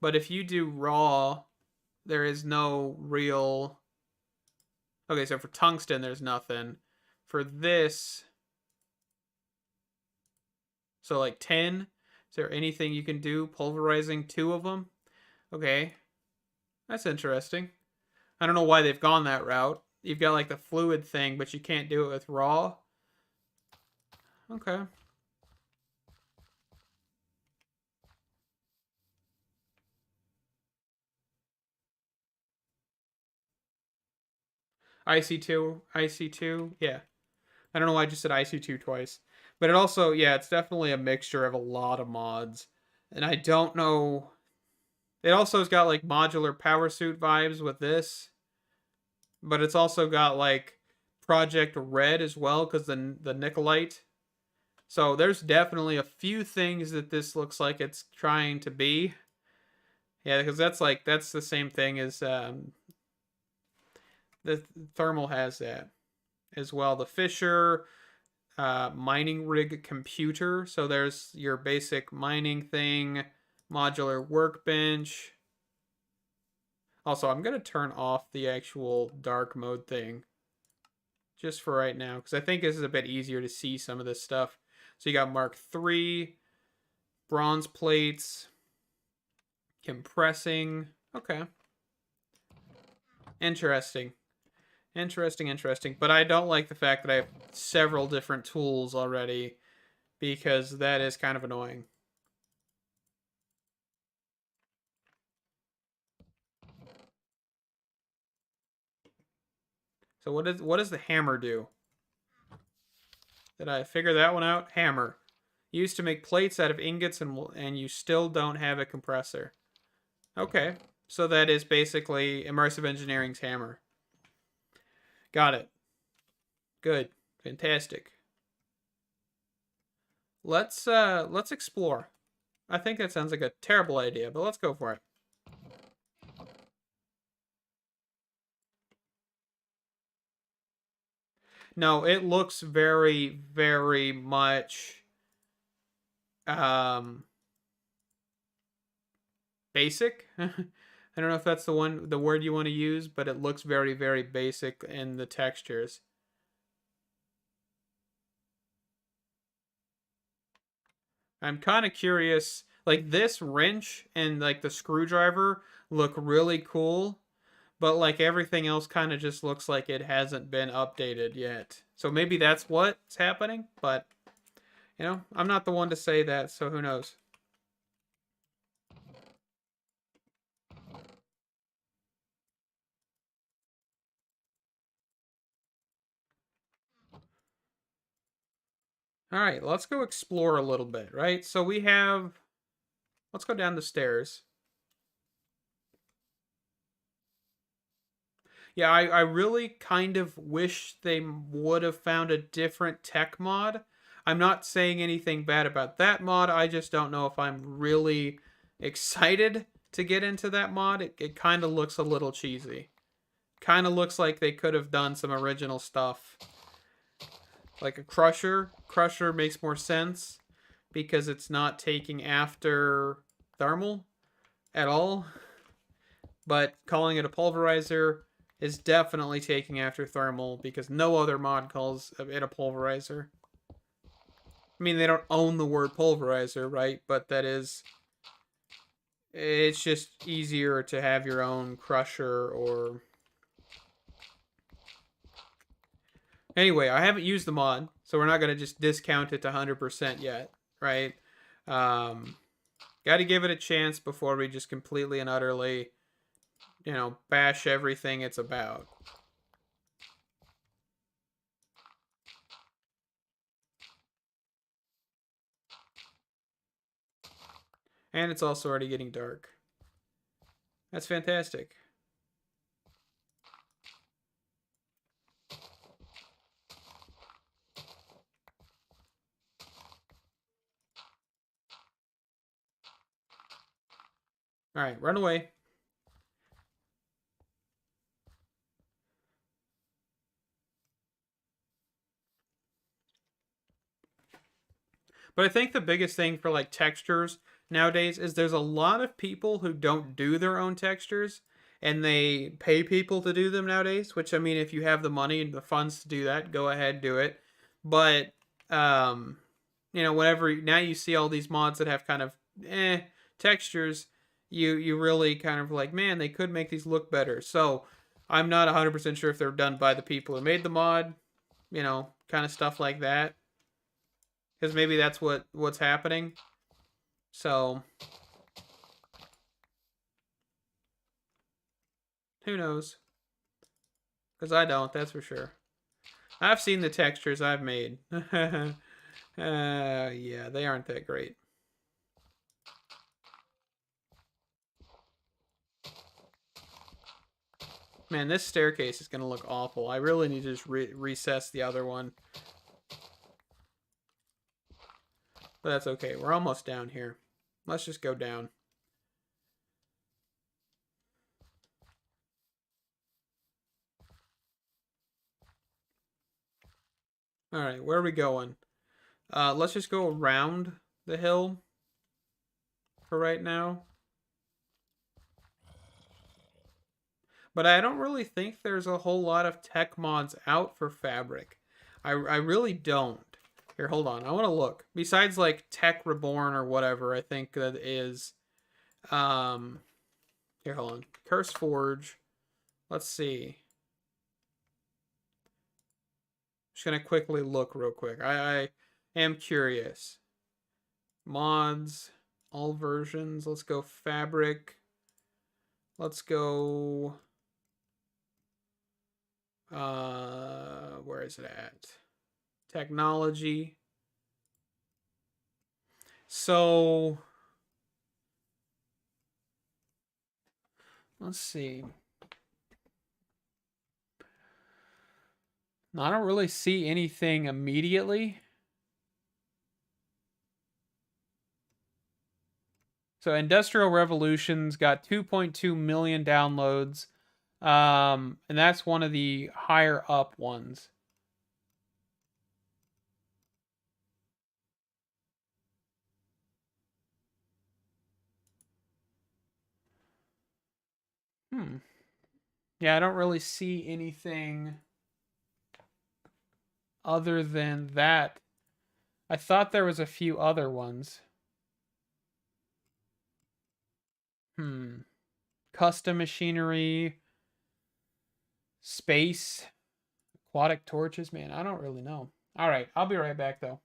But if you do raw, there is no real. Okay, so for tungsten, there's nothing. For this, so like 10. Is there anything you can do pulverizing 2 of them? Okay, that's interesting. I don't know why they've gone that route. You've got like the fluid thing, but you can't do it with raw. Okay. IC2, IC2, yeah. I don't know why I just said IC2 twice. But it also, yeah, it's definitely a mixture of a lot of mods. And I don't know. It also has got like modular power suit vibes with this. But it's also got like Project Red as well, because the Nikolite. So there's definitely a few things that this looks like it's trying to be. Yeah, because that's the same thing as the thermal has that as well. The Fisher mining rig computer. So there's your basic mining thing, modular workbench. Also, I'm going to turn off the actual dark mode thing just for right now, because I think this is a bit easier to see some of this stuff. So you got Mark III, bronze plates, compressing. Okay. Interesting. Interesting. But I don't like the fact that I have several different tools already, because that is kind of annoying. So what does the hammer do? Did I figure that one out? Hammer. Used to make plates out of ingots, and you still don't have a compressor. Okay. So that is basically Immersive Engineering's hammer. Got it. Good. Fantastic. Let's explore. I think that sounds like a terrible idea, but let's go for it. No, it looks very, very much um basic. I don't know if that's the word you want to use, but it looks very, very basic in the textures. I'm kind of curious. Like this wrench and like the screwdriver look really cool, but like everything else kind of just looks like it hasn't been updated yet. So maybe that's what's happening, but I'm not the one to say that, so who knows? All right, let's go explore a little bit, right? So we have, let's go down the stairs. Yeah, I really kind of wish they would have found a different tech mod. I'm not saying anything bad about that mod. I just don't know if I'm really excited to get into that mod. It kind of looks a little cheesy. Kind of looks like they could have done some original stuff. Like a crusher. Crusher makes more sense because it's not taking after thermal at all. But calling it a pulverizer is definitely taking after thermal because no other mod calls it a pulverizer. I mean, they don't own the word pulverizer, right? But that is, it's just easier to have your own crusher or. Anyway, I haven't used the mod, so we're not going to just discount it to 100% yet, right? Got to give it a chance before we just completely and utterly, bash everything it's about. And it's also already getting dark. That's fantastic. All right, run away. But I think the biggest thing for like textures nowadays is there's a lot of people who don't do their own textures and they pay people to do them nowadays, which I mean if you have the money and the funds to do that, go ahead, do it. But um whenever now you see all these mods that have kind of textures, you really kind of like, man, they could make these look better. So I'm not 100% sure if they're done by the people who made the mod, kind of stuff like that, because maybe that's what's happening. So who knows? Because I don't. That's for sure. I've seen the textures I've made. Yeah, they aren't that great. Man, this staircase is gonna look awful. I really need to just recess the other one. But that's okay. We're almost down here. Let's just go down. All right, where are we going? Let's just go around the hill for right now. But I don't really think there's a whole lot of tech mods out for Fabric. I really don't. Here, hold on. I want to look. Besides like Tech Reborn or whatever, I think that is. Um, Here, hold on. Curse Forge. Let's see. Just gonna quickly look real quick. I am curious. Mods, all versions. Let's go Fabric. Let's go. Where is it at? Technology. So let's see. I don't really see anything immediately. So Industrial Revolution's got 2.2 million downloads. And that's one of the higher up ones. Hmm. Yeah, I don't really see anything other than that. I thought there was a few other ones. Hmm. Custom machinery, space, aquatic torches. Man, I don't really know. All right, I'll be right back though.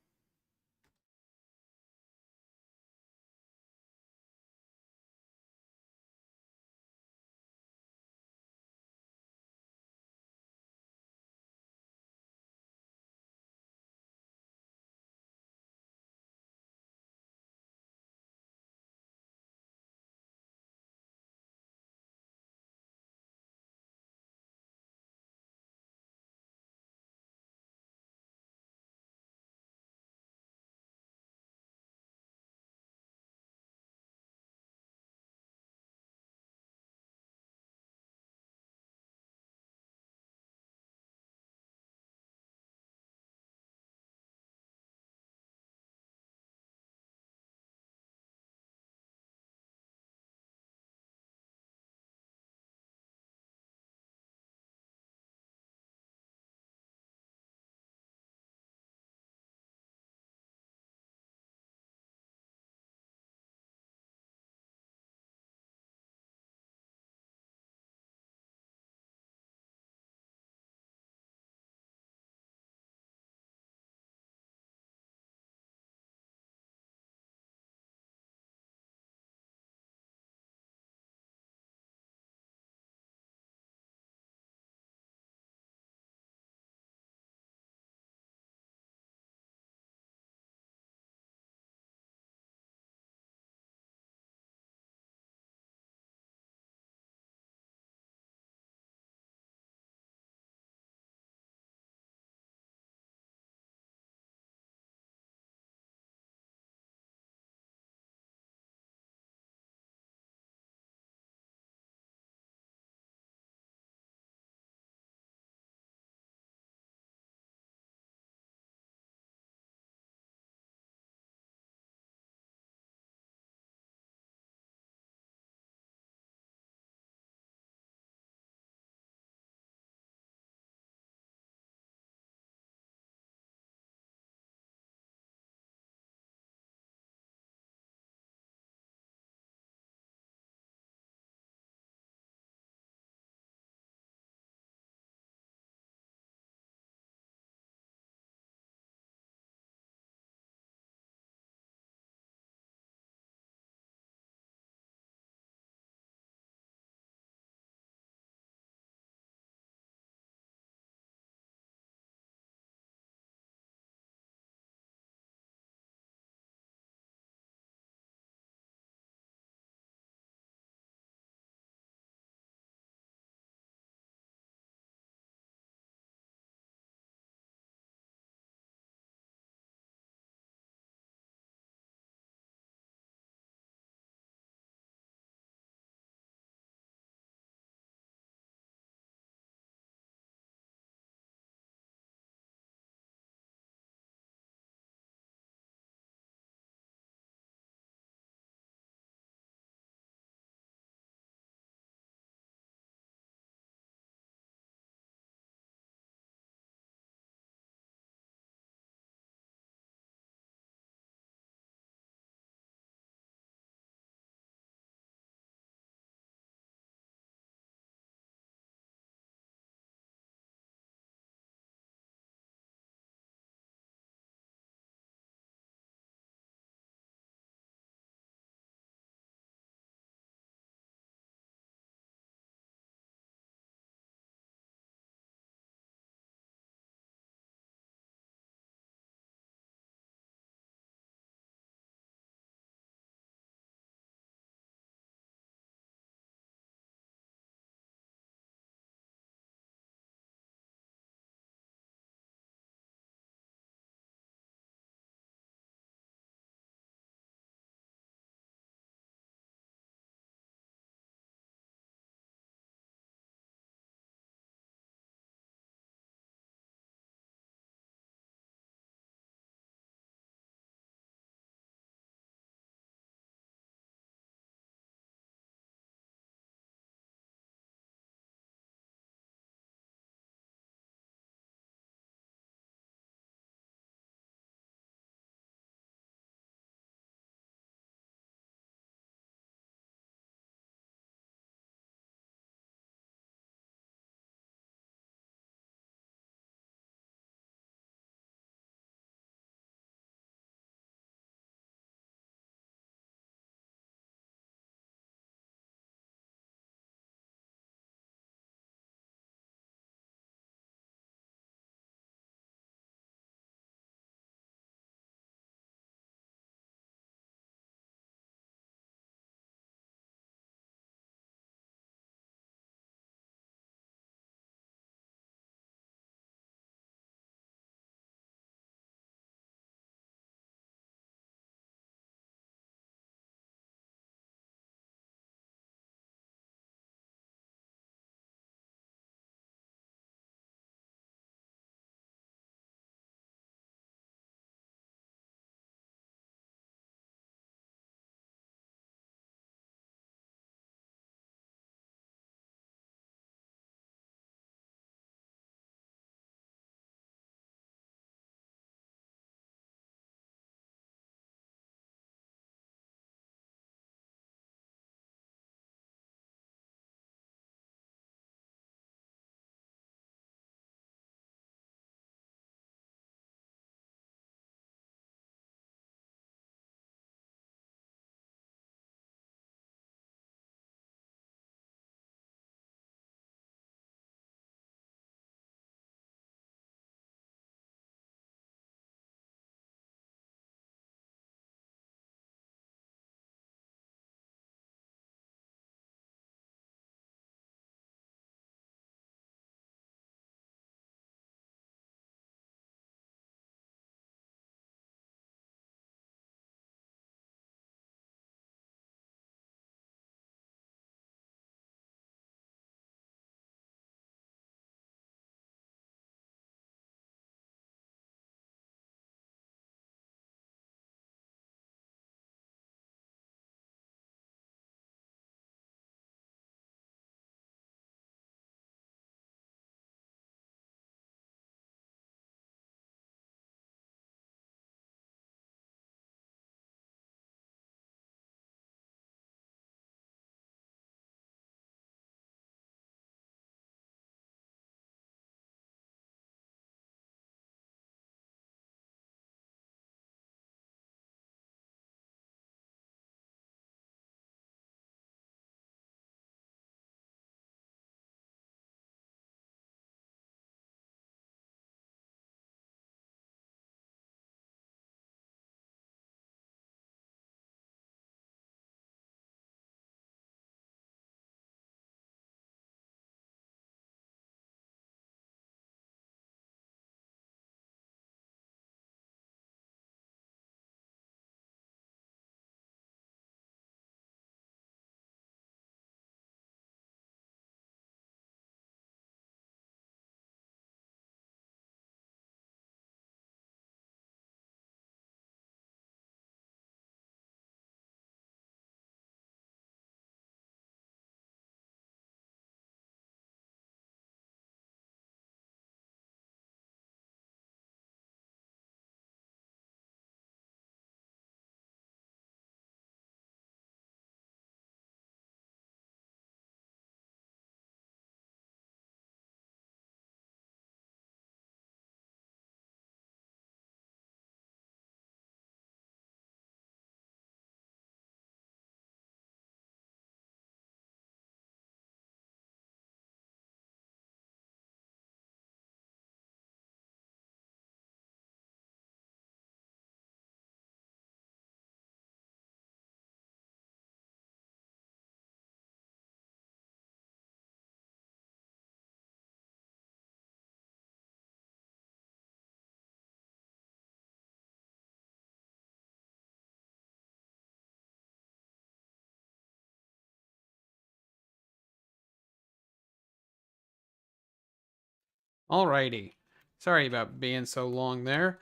Alrighty. Sorry about being so long there.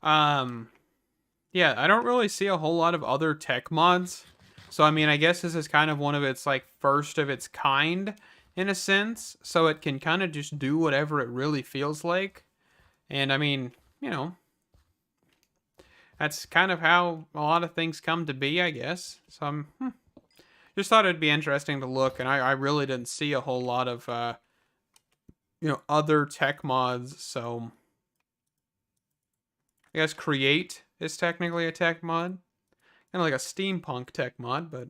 Um, yeah, I don't really see a whole lot of other tech mods. So, I mean, I guess this is kind of one of its, like, first of its kind, in a sense. So it can kind of just do whatever it really feels like. And, I mean, you know, that's kind of how a lot of things come to be, I guess. So, just thought it'd be interesting to look. And I really didn't see a whole lot of, other tech mods. So, I guess Create is technically a tech mod. Kind of like a steampunk tech mod, but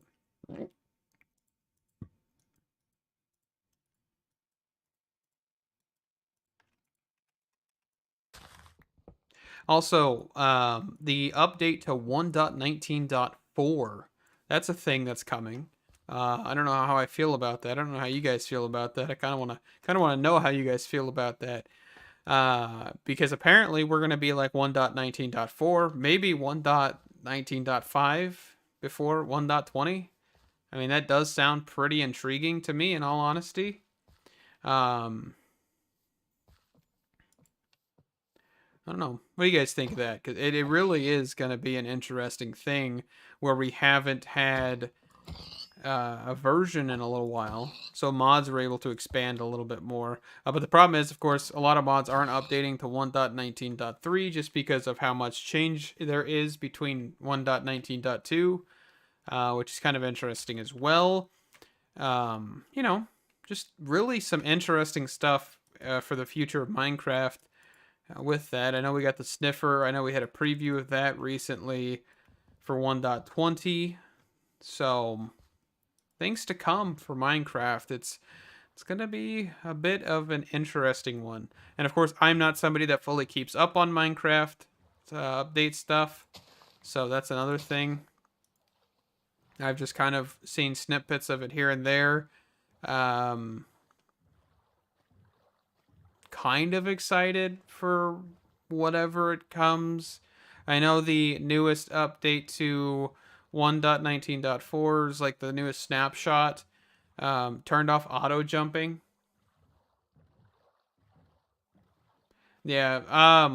also the update to 1.19.4. That's a thing that's coming. I don't know how I feel about that. I don't know how you guys feel about that. I kind of want to know how you guys feel about that. Because apparently we're gonna be like 1.19.4, maybe 1.19.5 before 1.20. I mean, that does sound pretty intriguing to me, in all honesty. Um, I don't know. What do you guys think of that? Because it really is going to be an interesting thing where we haven't had a version in a little while. So mods are able to expand a little bit more. But the problem is, of course, a lot of mods aren't updating to 1.19.3 just because of how much change there is between 1.19.2, which is kind of interesting as well. You know, just really some interesting stuff for the future of Minecraft with that. I know we got the sniffer. I know we had a preview of that recently for 1.20. So things to come for Minecraft. It's gonna be a bit of an interesting one. And of course, I'm not somebody that fully keeps up on Minecraft update stuff. So that's another thing. I've just kind of seen snippets of it here and there. Um, kind of excited for whatever it comes. I know the newest update to 1.19.4 is like the newest snapshot. Turned off auto jumping. Yeah.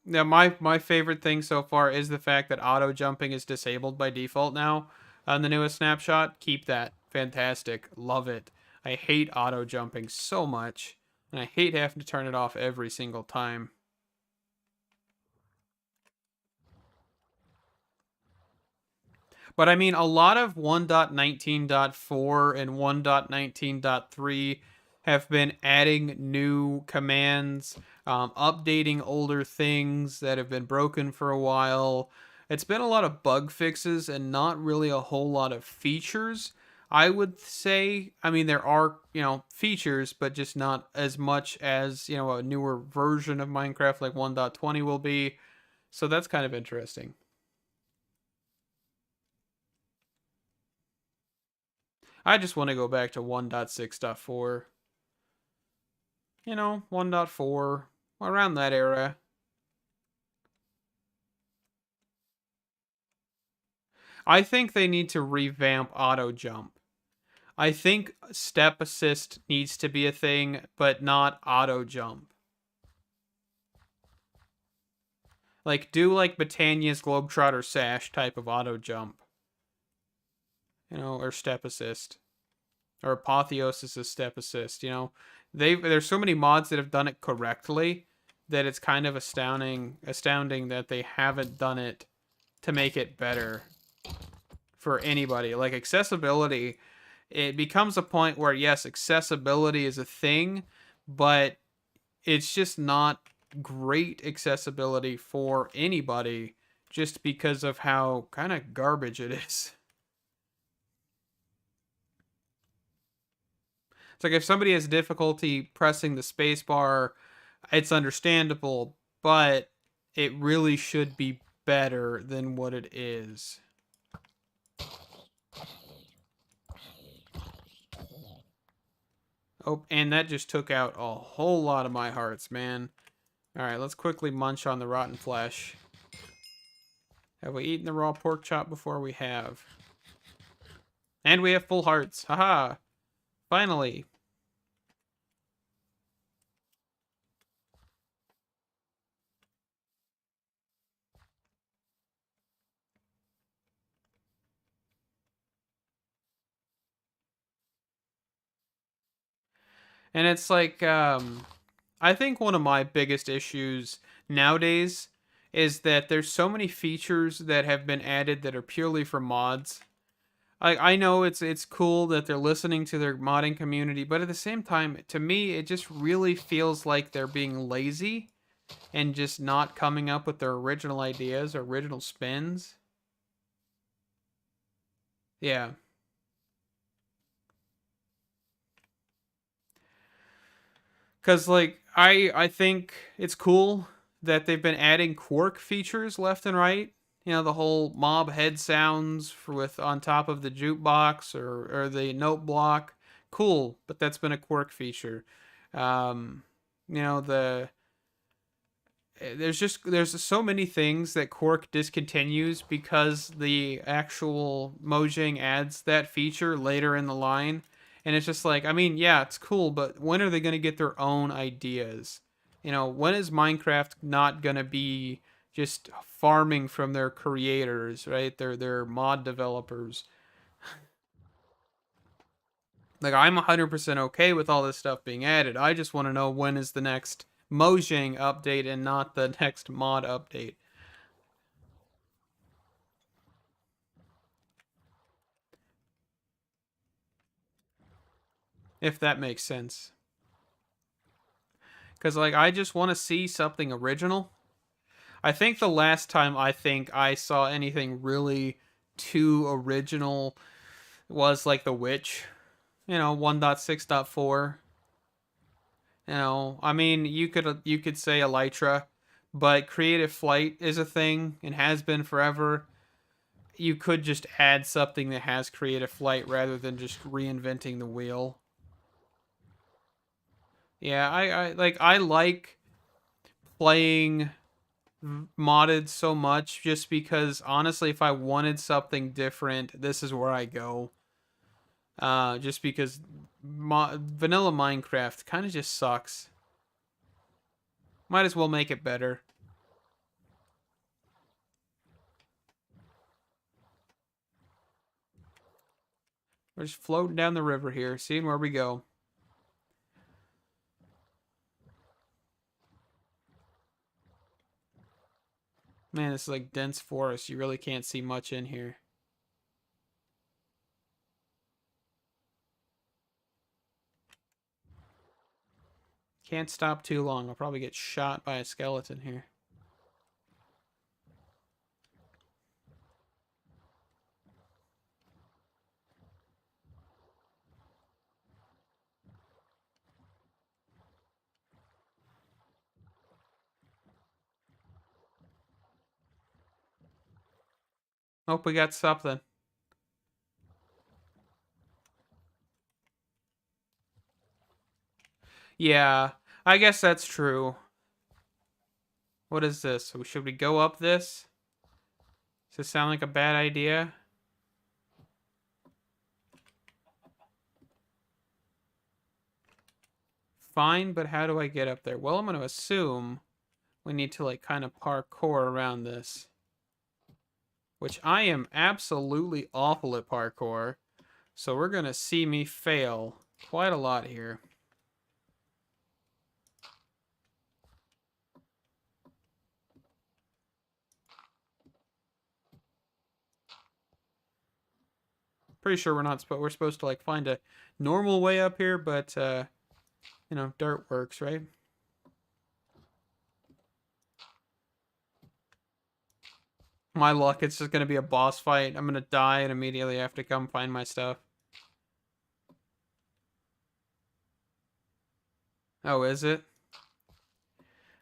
Yeah. My favorite thing so far is the fact that auto jumping is disabled by default now on the newest snapshot. Keep that. Fantastic. Love it. I hate auto jumping so much, and I hate having to turn it off every single time. But I mean, a lot of 1.19.4 and 1.19.3 have been adding new commands, updating older things that have been broken for a while. It's been a lot of bug fixes and not really a whole lot of features. I would say, I mean, there are, features, but just not as much as, a newer version of Minecraft like 1.20 will be. So that's kind of interesting. I just want to go back to 1.6.4. 1.4, around that era. I think they need to revamp auto jump. I think step assist needs to be a thing, but not auto jump. Like, do like Britannia's Globetrotter Sash type of auto jump, or step assist. Or Apotheosis' step assist, there's so many mods that have done it correctly that it's kind of astounding that they haven't done it to make it better for anybody. Like accessibility, it becomes a point where yes, accessibility is a thing, but it's just not great accessibility for anybody just because of how kind of garbage it is. It's like if somebody has difficulty pressing the space bar, it's understandable, but it really should be better than what it is. Oh, and that just took out a whole lot of my hearts, man. Alright, let's quickly munch on the rotten flesh. Have we eaten the raw pork chop before? We have. And we have full hearts. Haha. Finally. And it's like, I think one of my biggest issues nowadays is that there's so many features that have been added that are purely for mods. I know it's cool that they're listening to their modding community, but at the same time, to me, it just really feels like they're being lazy and just not coming up with their original ideas or original spins. Yeah. Cause like I think it's cool that they've been adding quirk features left and right. You know, the whole mob head sounds for with on top of the jukebox or the note block. Cool, but that's been a quirk feature. Um, you know, there's so many things that Quark discontinues because the actual Mojang adds that feature later in the line, and it's just like, I mean, yeah, it's cool, but when are they going to get their own ideas? You know, when is Minecraft not going to be just farming from their creators, right? Their mod developers. Like, I'm 100% okay with all this stuff being added. I just want to know when is the next Mojang update and not the next mod update. If that makes sense. Because, like, I just want to see something original. I think the last time I think I saw anything really too original was, like, The Witch, 1.6.4. I mean, you could say Elytra, but Creative Flight is a thing and has been forever. You could just add something that has Creative Flight rather than just reinventing the wheel. Yeah, I like playing modded so much just because honestly if I wanted something different, this is where I go. Just because vanilla Minecraft kind of just sucks. Might as well make it better. We're just floating down the river here, seeing where we go. Man, this is like dense forest. You really can't see much in here. Can't stop too long. I'll probably get shot by a skeleton here. Hope we got something. Yeah, I guess that's true. What is this? Should we go up this? Does this sound like a bad idea? Fine, but how do I get up there? Well, I'm going to assume we need to like kind of parkour around this. Which I am absolutely awful at parkour. So we're going to see me fail quite a lot here. Pretty sure we're supposed to like find a normal way up here, but dirt works, right? My luck, it's just going to be a boss fight. I'm going to die and immediately have to come find my stuff. Oh, is it?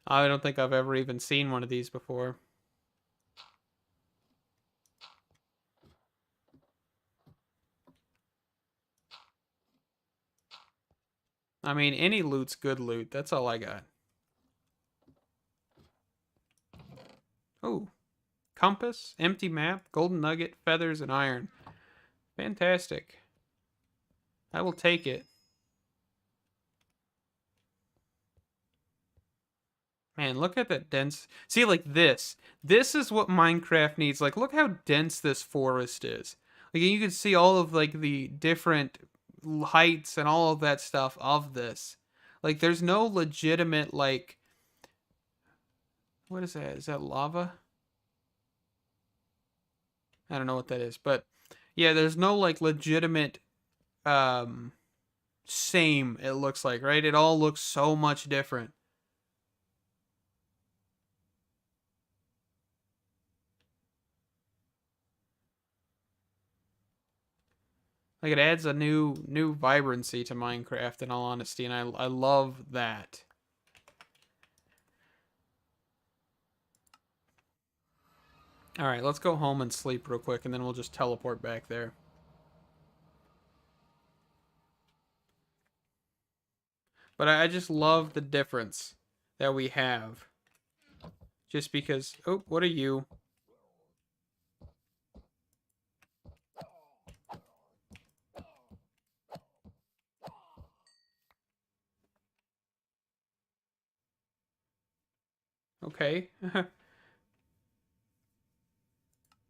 I don't think I've ever even seen one of these before. I mean, any loot's good loot. That's all I got. Oh, compass, empty map, golden nugget, feathers, and iron. Fantastic. I will take it. Man, look at that dense. See, like this. This is what Minecraft needs. Like, look how dense this forest is. Like, you can see all of like the different heights and all of that stuff of this. Like, there's no legitimate, like, what is that? Is that lava? I don't know what that is, but yeah, there's no like legitimate um same, it looks like, right? It all looks so much different. Like it adds a new vibrancy to Minecraft in all honesty, and I love that. All right, let's go home and sleep real quick and then we'll just teleport back there. But I just love the difference that we have. Just because, oh, what are you? Okay.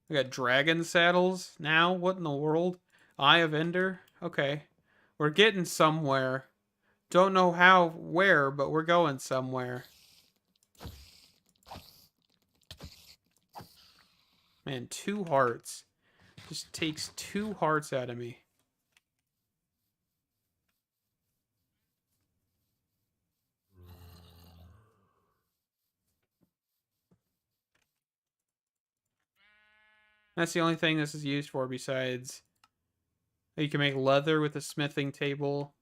We got dragon saddles now. What in the world? Eye of Ender? Okay. We're getting somewhere. Don't know how, where, but we're going somewhere. Man, 2 hearts. Just takes 2 hearts out of me. That's the only thing this is used for besides... You can make leather with a smithing table.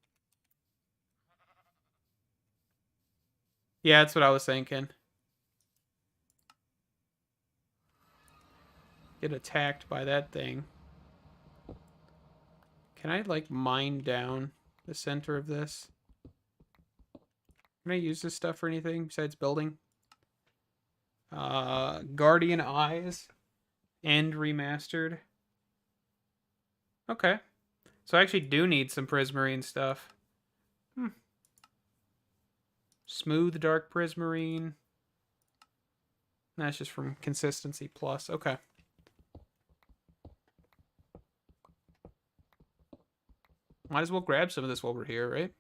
Yeah, that's what I was thinking. Get attacked by that thing. Can I, like, mine down the center of this? Can I use this stuff for anything besides building? Guardian Eyes and remastered. Okay. So I actually do need some prismarine stuff. Smooth dark prismarine. That's just from consistency plus. Okay. Might as well grab some of this while we're here, right?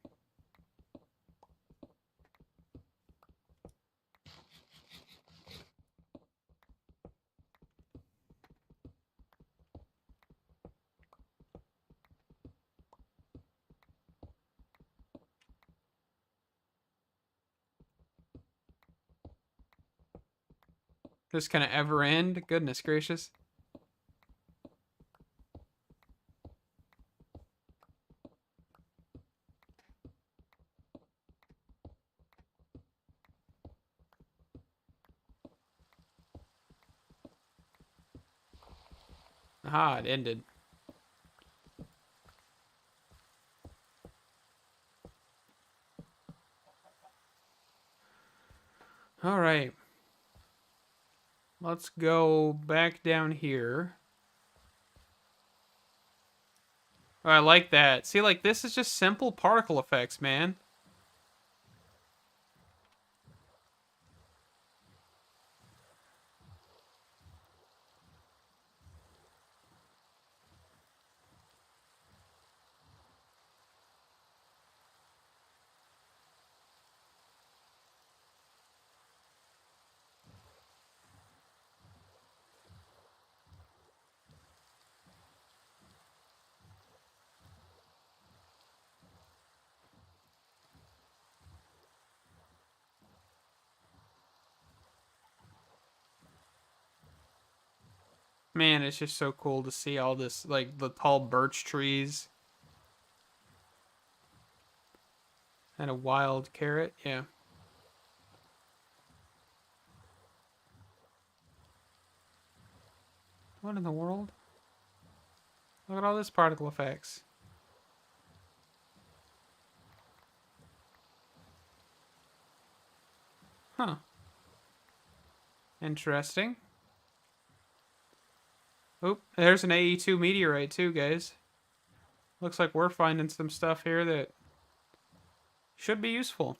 Just kind of ever end. Goodness gracious. Aha, it ended. All right. Let's go back down here. Oh, I like that. See, like, this is just simple particle effects, man. Man, it's just so cool to see all this, like, the tall birch trees. And a wild carrot, yeah. What in the world? Look at all this particle effects. Huh. Interesting. Oop, there's an AE2 meteorite too, guys. Looks like we're finding some stuff here that should be useful.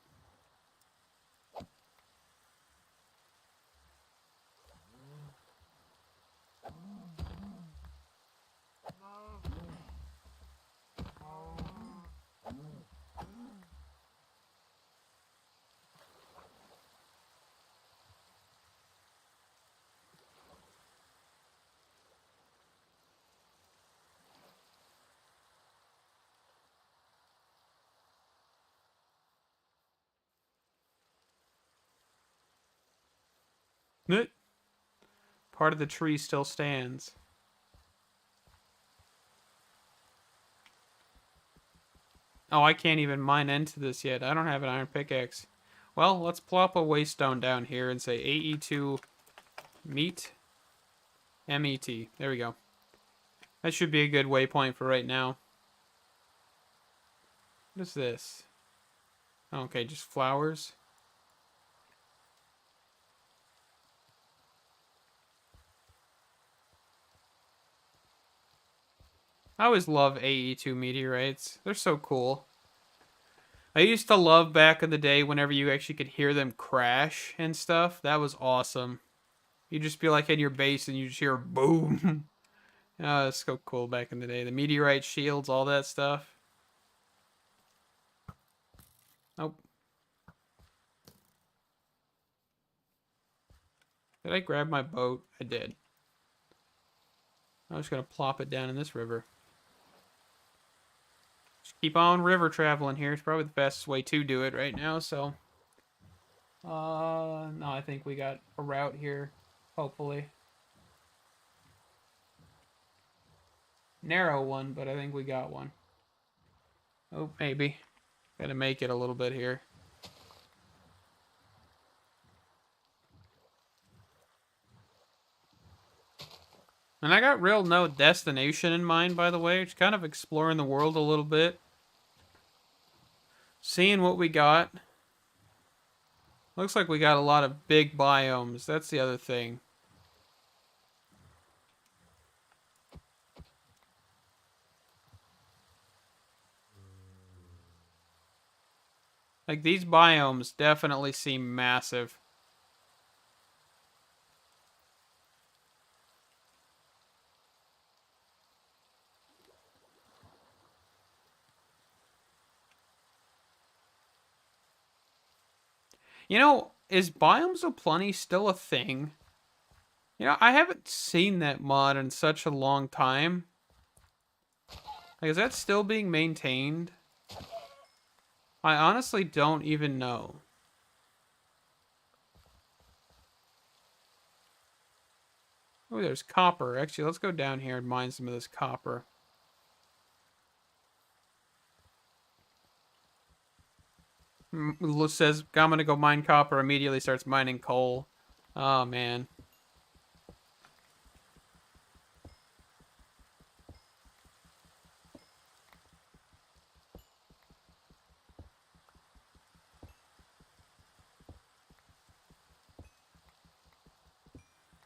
Part of the tree still stands. Oh, I can't even mine into this yet. I don't have an iron pickaxe. Well, let's plop a waystone down here and say AE2 meet MET. There we go. That should be a good waypoint for right now. What is this? Okay, just flowers. I always love AE2 meteorites. They're so cool. I used to love back in the day whenever you actually could hear them crash and stuff. That was awesome. You'd just be like in your base and you just hear boom. Oh, it's so cool back in the day. The meteorite shields, all that stuff. Nope. Did I grab my boat? I did. I'm just going to plop it down in this river. Just keep on river traveling here. It's probably the fastest way to do it right now, so. No, I think we got a route here, hopefully. Narrow one, but I think we got one. Oh, maybe. Gotta make it a little bit here. And I got real no destination in mind, by the way. Just kind of exploring the world a little bit. Seeing what we got. Looks like we got a lot of big biomes. That's the other thing. Like, these biomes definitely seem massive. You know, is Biomes of Plenty still a thing? You know, I haven't seen that mod in such a long time. Like, is that still being maintained? I honestly don't even know. Oh, there's copper. Actually, let's go down here and mine some of this copper. Says, I'm gonna go mine copper, immediately starts mining coal. Oh, man.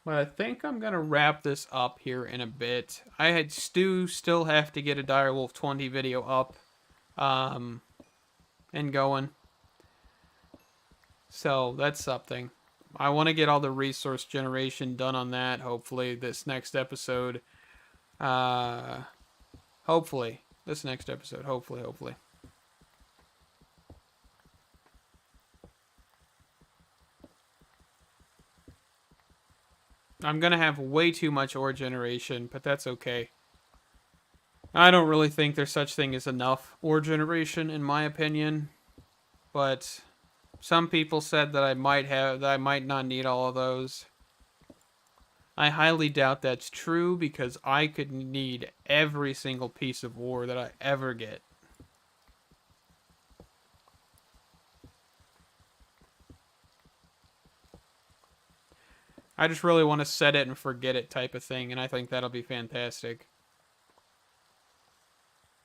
But I think I'm gonna wrap this up here in a bit. I still have to get a Direwolf 20 video up, and going. So that's something. I want to get all the resource generation done on that. Hopefully this next episode. Hopefully this next episode. Hopefully. I'm gonna have way too much ore generation, but that's okay. I don't really think there's such thing as enough ore generation, in my opinion. But some people said that I might not need all of those. I highly doubt that's true because I could need every single piece of ore that I ever get. I just really want to set it and forget it type of thing, and I think that'll be fantastic.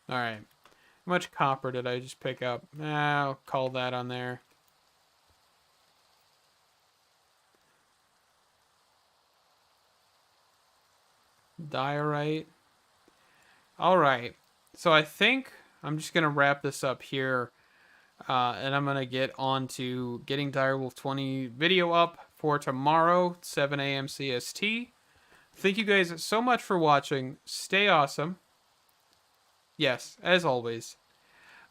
Alright. How much copper did I just pick up? I'll call that on there. Diorite. Alright. So I think I'm just going to wrap this up here. And I'm going to get on to getting Direwolf 20 video up for tomorrow, 7 a.m. CST. Thank you guys so much for watching. Stay awesome. Yes, as always.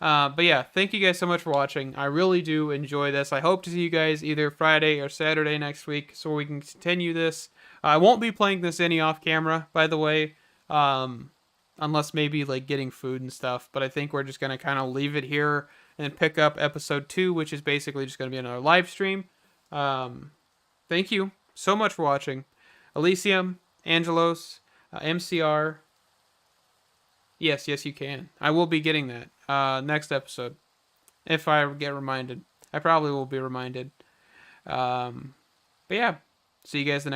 But yeah, thank you guys so much for watching. I really do enjoy this. I hope to see you guys either Friday or Saturday next week so we can continue this. I won't be playing this any off camera, by the way, unless maybe like getting food and stuff. But I think we're just going to kind of leave it here and pick up episode 2, which is basically just going to be another live stream. Thank you. so much for watching. Elysium, Angelos, MCR. Yes, yes, you can. I will be getting that next episode if I get reminded. I probably will be reminded. But yeah, see you guys the next.